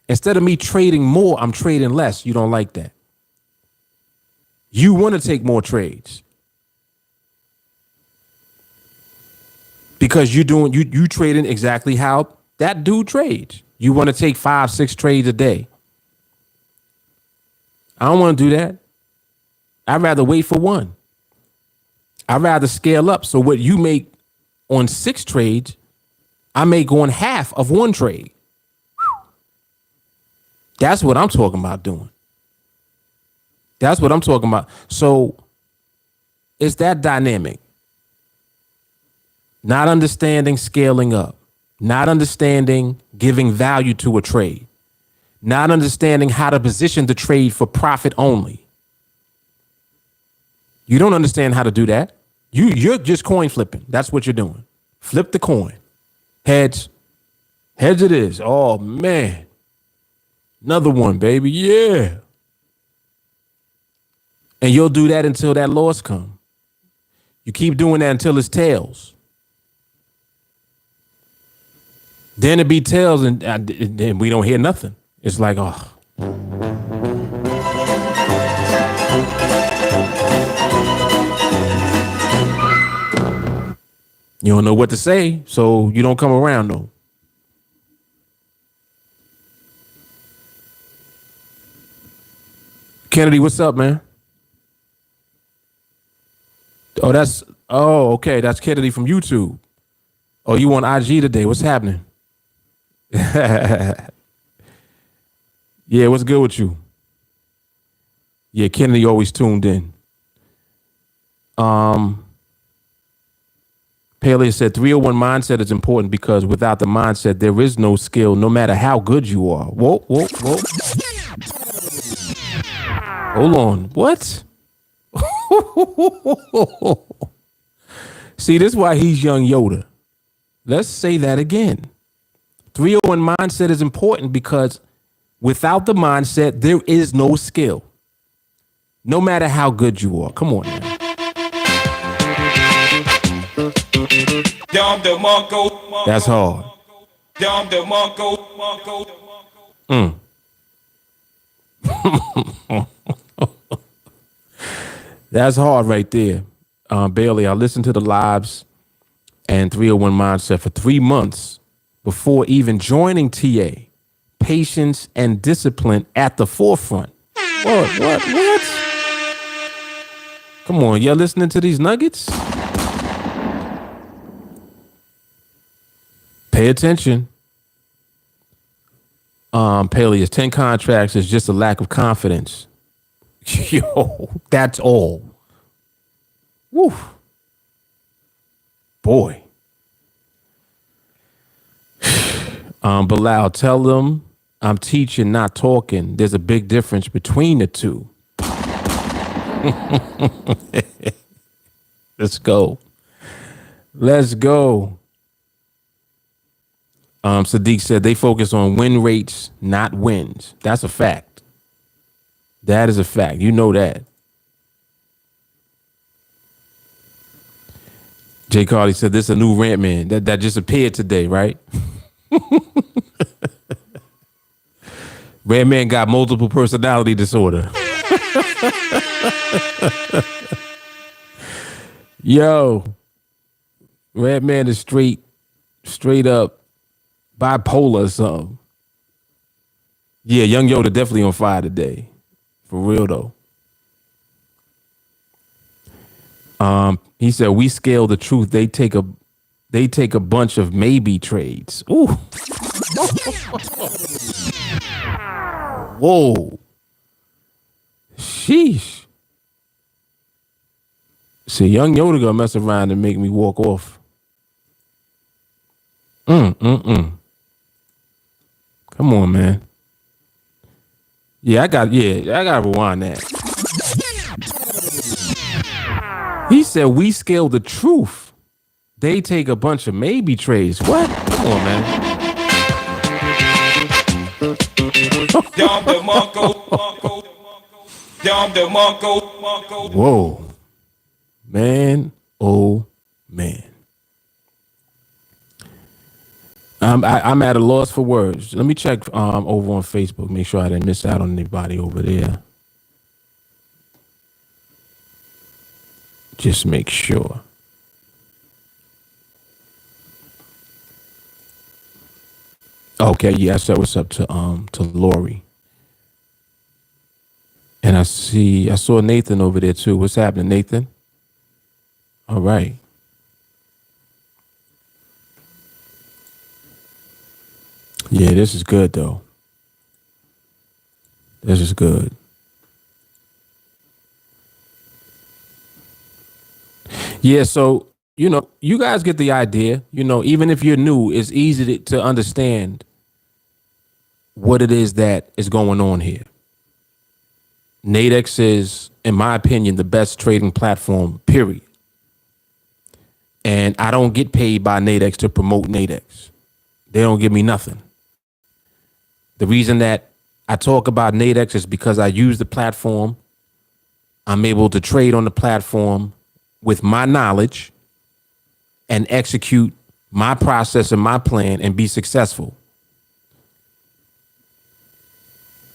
Instead of me trading more, I'm trading less. You don't like that. You want to take more trades because you trading exactly how that dude trades. You want to take 5-6 trades a day. I don't want to do that. I'd rather wait for one. I'd rather scale up. So what you make on 6 trades, I make on half of one trade. That's what I'm talking about doing. That's what I'm talking about. So it's that dynamic. Not understanding scaling up. Not understanding giving value to a trade. Not understanding how to position the trade for profit only. You don't understand how to do that. You're just coin flipping. That's what you're doing. Flip the coin. Heads. Heads it is. Oh, man. Another one, baby. Yeah. And you'll do that until that loss comes. You keep doing that until it's tails. Then it be tails and we don't hear nothing. It's like, oh. You don't know what to say, so you don't come around though. Kennedy, what's up, man? Okay. That's Kennedy from YouTube. Oh, you on IG today? What's happening? Yeah, what's good with you? Yeah, Kennedy always tuned in. Paley said 301 mindset is important because without the mindset, there is no skill, no matter how good you are. Whoa. Hold on. What? See, this is why he's young Yoda. Let's say that again. 301 mindset is important because without the mindset, there is no skill. No matter how good you are. Come on, man. That's hard. That's hard right there. Bailey, I listened to the lives and 301 Mindset for 3 months before even joining TA. Patience and discipline at the forefront. What? Come on, y'all listening to these nuggets? Pay attention. Peleus, 10 contracts is just a lack of confidence. Yo, that's all. Woo. Boy. Bilal, tell them I'm teaching, not talking. There's a big difference between the two. Let's go. Sadiq said they focus on win rates, not wins. That's a fact. That is a fact. You know that. Jay Carly said this is a new rant man that just appeared today, right? Rant man got multiple personality disorder. Yo, Rant man is straight up bipolar or something. Yeah, young Yoda definitely on fire today. For real though. He said we scale the truth. They take a bunch of maybe trades. Ooh. Whoa. Sheesh. See, young Yoda gonna mess around and make me walk off. Come on, man. I got to rewind that. He said we scale the truth. They take a bunch of maybe trades. What? Come on, man. Whoa. Man, oh man. I'm at a loss for words. Let me check over on Facebook. Make sure I didn't miss out on anybody over there. Just make sure. Okay, yeah, I said what's up to Lori. And I saw Nathan over there too. What's happening, Nathan? All right. Yeah, this is good though. This is good. Yeah, so you guys get the idea. Even if you're new, it's easy to understand what it is that is going on here. NADEX is, in my opinion, the best trading platform, period. And I don't get paid by NADEX to promote NADEX. They don't give me nothing. The reason that I talk about NADEX is because I use the platform. I'm able to trade on the platform with my knowledge and execute my process and my plan and be successful.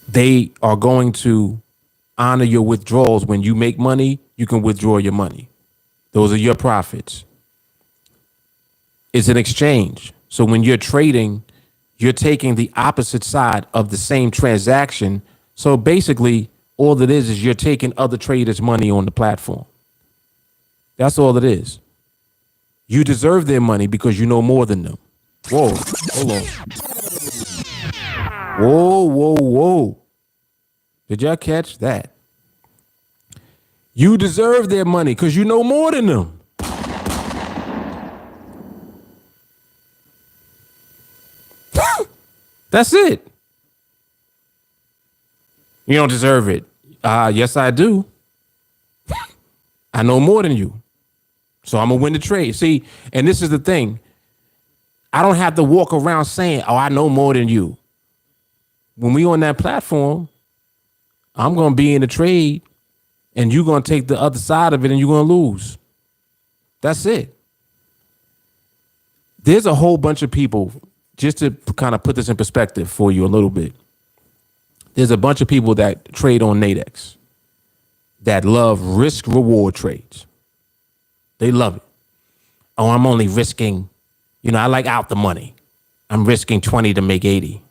They are going to honor your withdrawals. When you make money, you can withdraw your money. Those are your profits. It's an exchange. So when you're trading, you're taking the opposite side of the same transaction. So basically, all it is you're taking other traders' money on the platform. That's all it is. You deserve their money because you know more than them. Whoa, hold on. Whoa. Did y'all catch that? You deserve their money because you know more than them. That's it. You don't deserve it. Yes, I do. I know more than you. So I'm going to win the trade. See, and this is the thing. I don't have to walk around saying, I know more than you. When we on that platform, I'm going to be in the trade and you're going to take the other side of it and you're going to lose. That's it. There's a whole bunch of people, just to kind of put this in perspective for you a little bit. There's a bunch of people that trade on NADEX that love risk reward trades. They love it. Oh, I'm only risking, I like out the money. I'm risking 20 to make 80.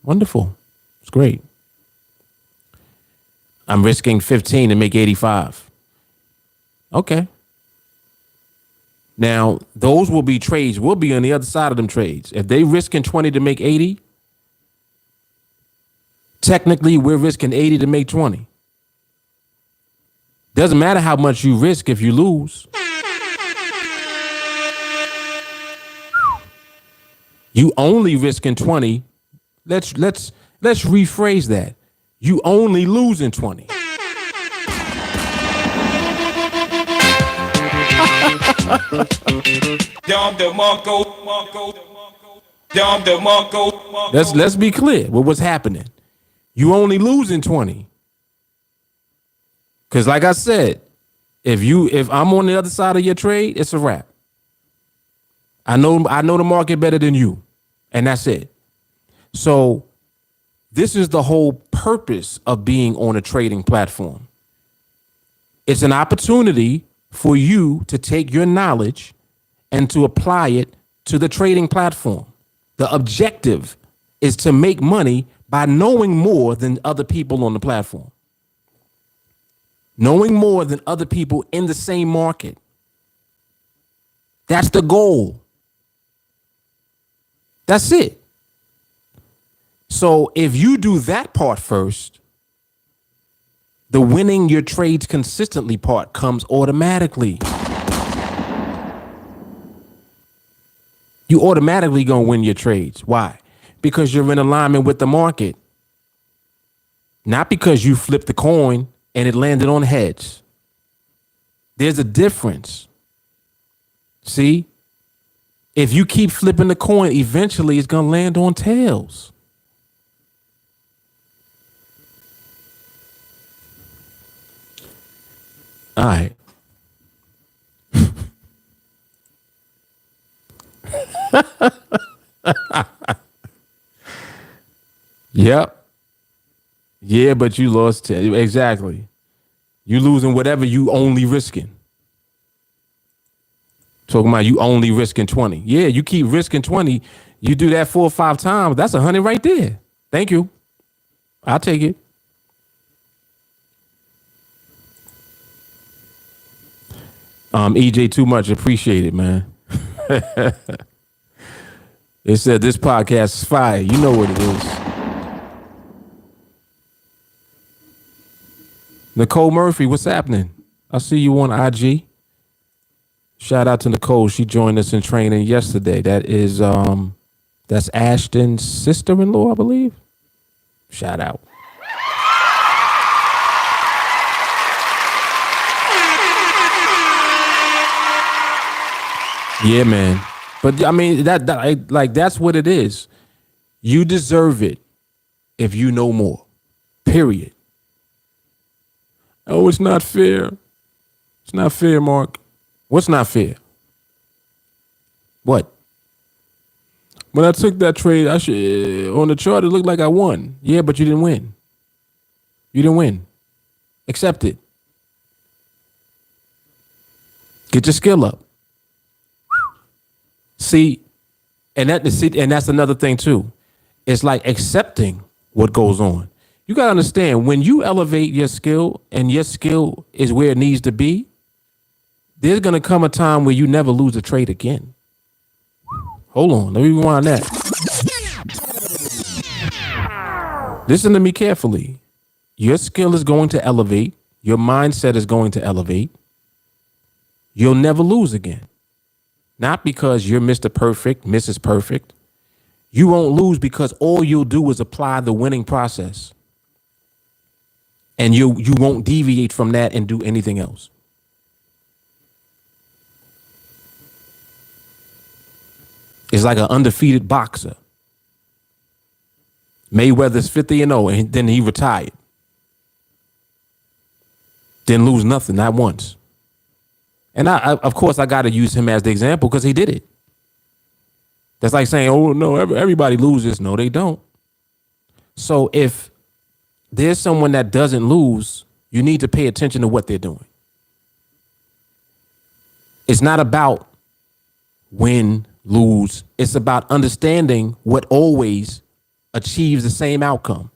Wonderful. It's great. I'm risking 15 to make 85. Okay. Now, those will be trades. We'll be on the other side of them trades. If they risking 20 to make 80, technically we're risking 80 to make 20. Doesn't matter how much you risk if you lose. You only risking 20. Let's rephrase that. You only losing 20. Let's be clear with what's happening. You only losing 20. Because like I said, if I'm on the other side of your trade, it's a wrap. I know the market better than you. And that's it. So this is the whole purpose of being on a trading platform. It's an opportunity for you to take your knowledge and to apply it to the trading platform. The objective is to make money by knowing more than other people on the platform. Knowing more than other people in the same market. That's the goal. That's it. So if you do that part first, the winning your trades consistently part comes automatically. You automatically gonna win your trades. Why? Because you're in alignment with the market. Not because you flipped the coin and it landed on heads. There's a difference. See? If you keep flipping the coin, eventually it's gonna land on tails. All right. Yep. Yeah, but you lost 10. Exactly. You losing whatever you only risking. Talking about you only risking 20. Yeah, you keep risking 20. You do that 4 or 5 times. That's 100 right there. Thank you. I'll take it. EJ, too much. Appreciate it, man. It said this podcast is fire. You know what it is. Nicole Murphy, what's happening? I see you on IG. Shout out to Nicole. She joined us in training yesterday. That's Ashton's sister-in-law, I believe. Shout out. Yeah, man. But I mean, that's what it is. You deserve it if you know more. Period. Oh, it's not fair. It's not fair, Mark. What's not fair? What? When I took that trade, I should on the chart it looked like I won. Yeah, but you didn't win. You didn't win. Accept it. Get your skill up. See, and that's another thing too. It's like accepting what goes on. You gotta understand when you elevate your skill and your skill is where it needs to be, there's gonna come a time where you never lose a trade again. Hold on, let me rewind that. Listen to me carefully. Your skill is going to elevate. Your mindset is going to elevate. You'll never lose again. Not because you're Mr. Perfect, Mrs. Perfect. You won't lose because all you'll do is apply the winning process. And you won't deviate from that and do anything else. It's like an undefeated boxer. Mayweather's 50-0 and then he retired. Didn't lose nothing, not once. And I of course, I got to use him as the example because he did it. That's like saying, oh, no, everybody loses. No, they don't. So if there's someone that doesn't lose, you need to pay attention to what they're doing. It's not about win, lose. It's about understanding what always achieves the same outcome.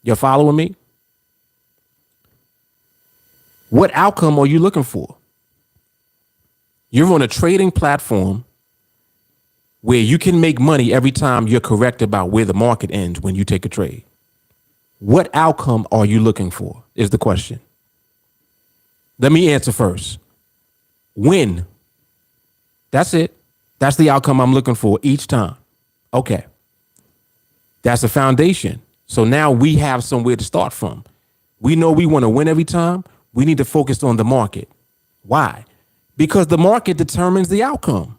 You're following me? What outcome are you looking for? You're on a trading platform where you can make money every time you're correct about where the market ends when you take a trade. What outcome are you looking for is the question. Let me answer first. Win. That's it. That's the outcome I'm looking for each time. Okay. That's the foundation. So now we have somewhere to start from. We know we want to win every time. We need to focus on the market. Why? Because the market determines the outcome.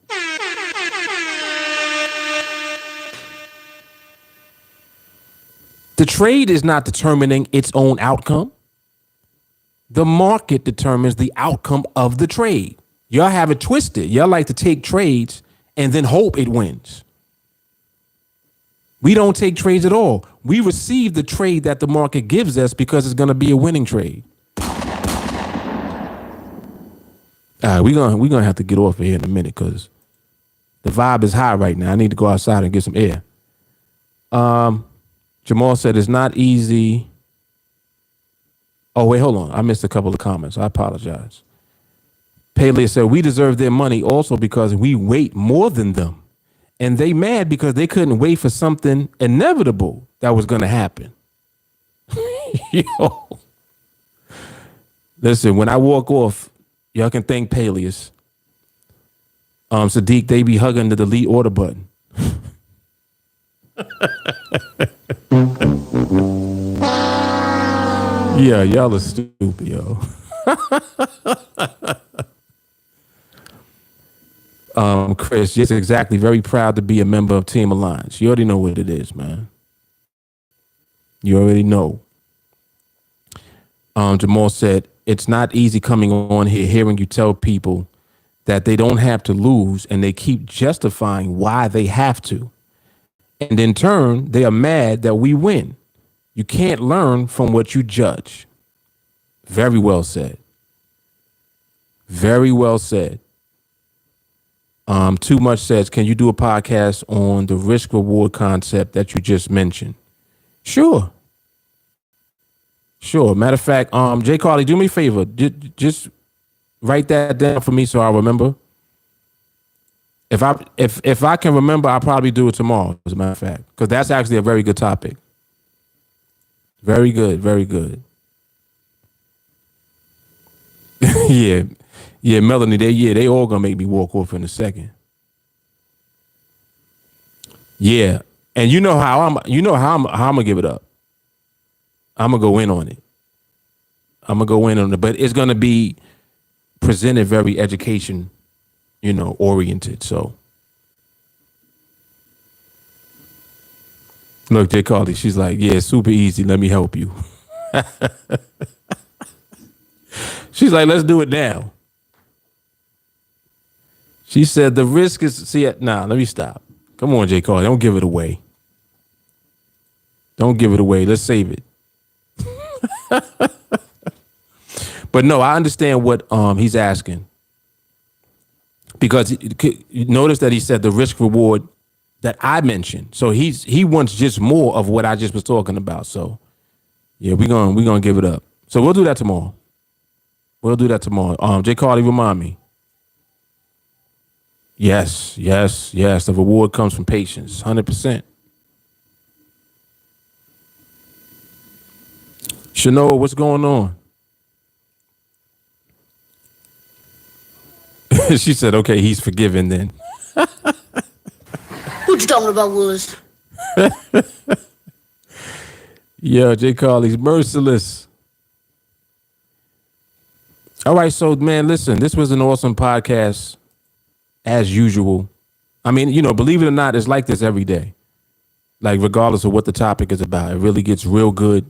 The trade is not determining its own outcome. The market determines the outcome of the trade. Y'all have it twisted. Y'all like to take trades and then hope it wins. We don't take trades at all. We receive the trade that the market gives us because it's going to be a winning trade. All right, we're gonna have to get off of here in a minute because the vibe is high right now. I need to go outside and get some air. Jamal said it's not easy. Oh, wait, hold on. I missed a couple of comments. I apologize. Paley said we deserve their money also because we wait more than them. And they mad because they couldn't wait for something inevitable that was going to happen. Yo. Listen, when I walk off, y'all can thank Peleus. Sadiq, they be hugging the delete order button. Yeah, y'all are stupid, yo. Chris, yes, exactly. Very proud to be a member of TeamAlliance. You already know what it is, man. You already know. Jamal said, it's not easy coming on here hearing you tell people that they don't have to lose and they keep justifying why they have to. And in turn, they are mad that we win. You can't learn from what you judge. Very well said. Very well said. Too Much says, can you do a podcast on the risk reward concept that you just mentioned? Sure. Sure. Matter of fact, Jay Carly, do me a favor. Just write that down for me so I remember. If I can remember, I'll probably do it tomorrow, as a matter of fact, because that's actually a very good topic. Very good. Very good. Yeah. Yeah, Melanie, they all gonna make me walk off in a second. Yeah. And you know how I'm gonna give it up. I'm gonna go in on it. But it's gonna be presented very education, oriented. So look, Jay Carly, she's like, yeah, it's super easy. Let me help you. She's like, let's do it now. She said the risk is let me stop. Come on, Jay Carly. Don't give it away. Don't give it away. Let's save it. But no, I understand what he's asking. Because you notice that he said the risk reward that I mentioned. So he wants just more of what I just was talking about. So yeah, we're gonna give it up. So we'll do that tomorrow. Jay Carly, remind me. Yes. The reward comes from patience, 100%. Shanoa, what's going on? She said, okay, he's forgiven then. What you talking about, Willis? Yeah, Jay Carly's merciless. All right, so man, listen, this was an awesome podcast, as usual. I mean, believe it or not, it's like this every day. Like, regardless of what the topic is about, it really gets real good.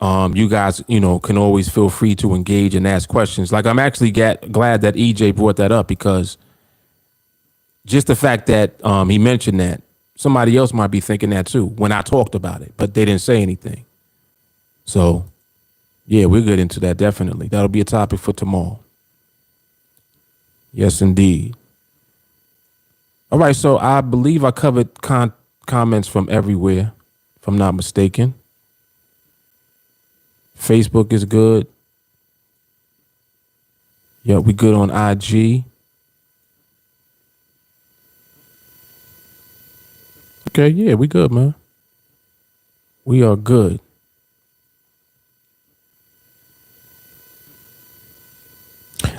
You guys, can always feel free to engage and ask questions. Like, I'm actually glad that EJ brought that up, because just the fact that he mentioned that, somebody else might be thinking that too when I talked about it, but they didn't say anything. So, yeah, we're good into that, definitely. That'll be a topic for tomorrow. Yes, indeed. All right, so I believe I covered comments from everywhere, if I'm not mistaken. Facebook is good. Yeah, we good on IG. Okay, yeah, we good, man. We are good.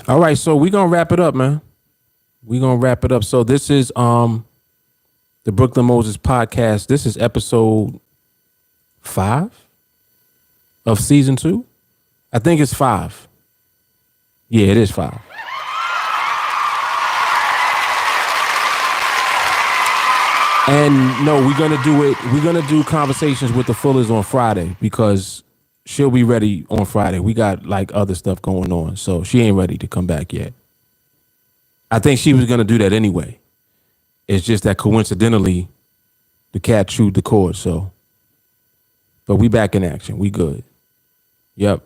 All right, so we're gonna wrap it up, man. So this is the Brooklyn Moses podcast. This is episode 5 of season 2. I think it's 5. Yeah, it is 5. And no, we're gonna do it. We're gonna do conversations with the Fullers on Friday, because she'll be ready on Friday. We got like other stuff going on, so she ain't ready to come back yet. I think she was gonna do that anyway. It's just that coincidentally, the cat chewed the cord. So, but we back in action. We good. Yep.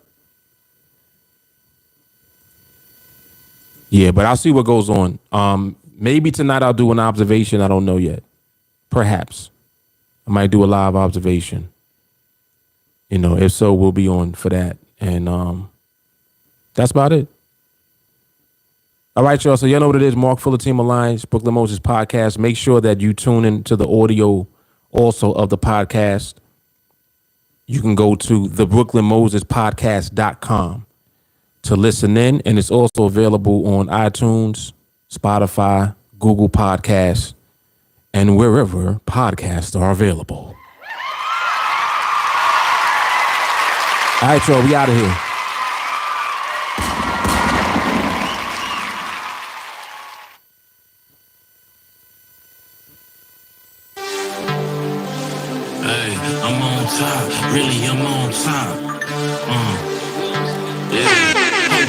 Yeah, but I'll see what goes on. Maybe tonight I'll do an observation. I don't know yet. Perhaps I might do a live observation. If so, we'll be on for that. And that's about it. All right, y'all. So y'all know what it is. Mark Fuller, TeamAlliance, Brooklyn Moses podcast. Make sure that you tune into the audio also of the podcast. You can go to thebrooklynmosespodcast.com to listen in. And it's also available on iTunes, Spotify, Google Podcasts, and wherever podcasts are available. All right, y'all, we out of here. Hey, I'm on top. Really, I'm on top. Yeah. On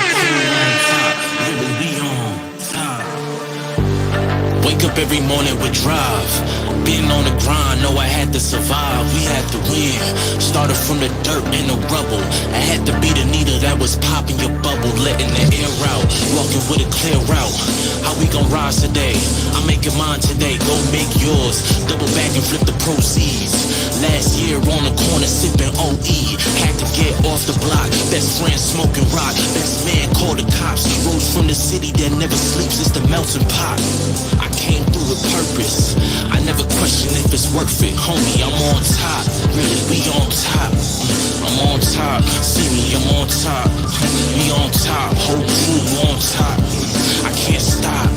top. Really, we on top. Wake up every morning with drive. Been on the grind, know I had to survive. We had to win. Started from the dirt and the rubble. I had to be the needle that was popping your bubble, letting the air out. Walking with a clear route. How we gon' rise today? I'm making mine today. Go make yours. Double back and flip the proceeds. Last year on the corner sipping OE. Had to get off the block. Best friend smoking rock. Best man called the cops. Rose from the city that never sleeps. It's the melting pot. I came through with purpose. I never question if it's worth it. Homie, I'm on top. Really, we on top. I'm on top. See me, I'm on top. We on top. Whole crew on top. I can't stop.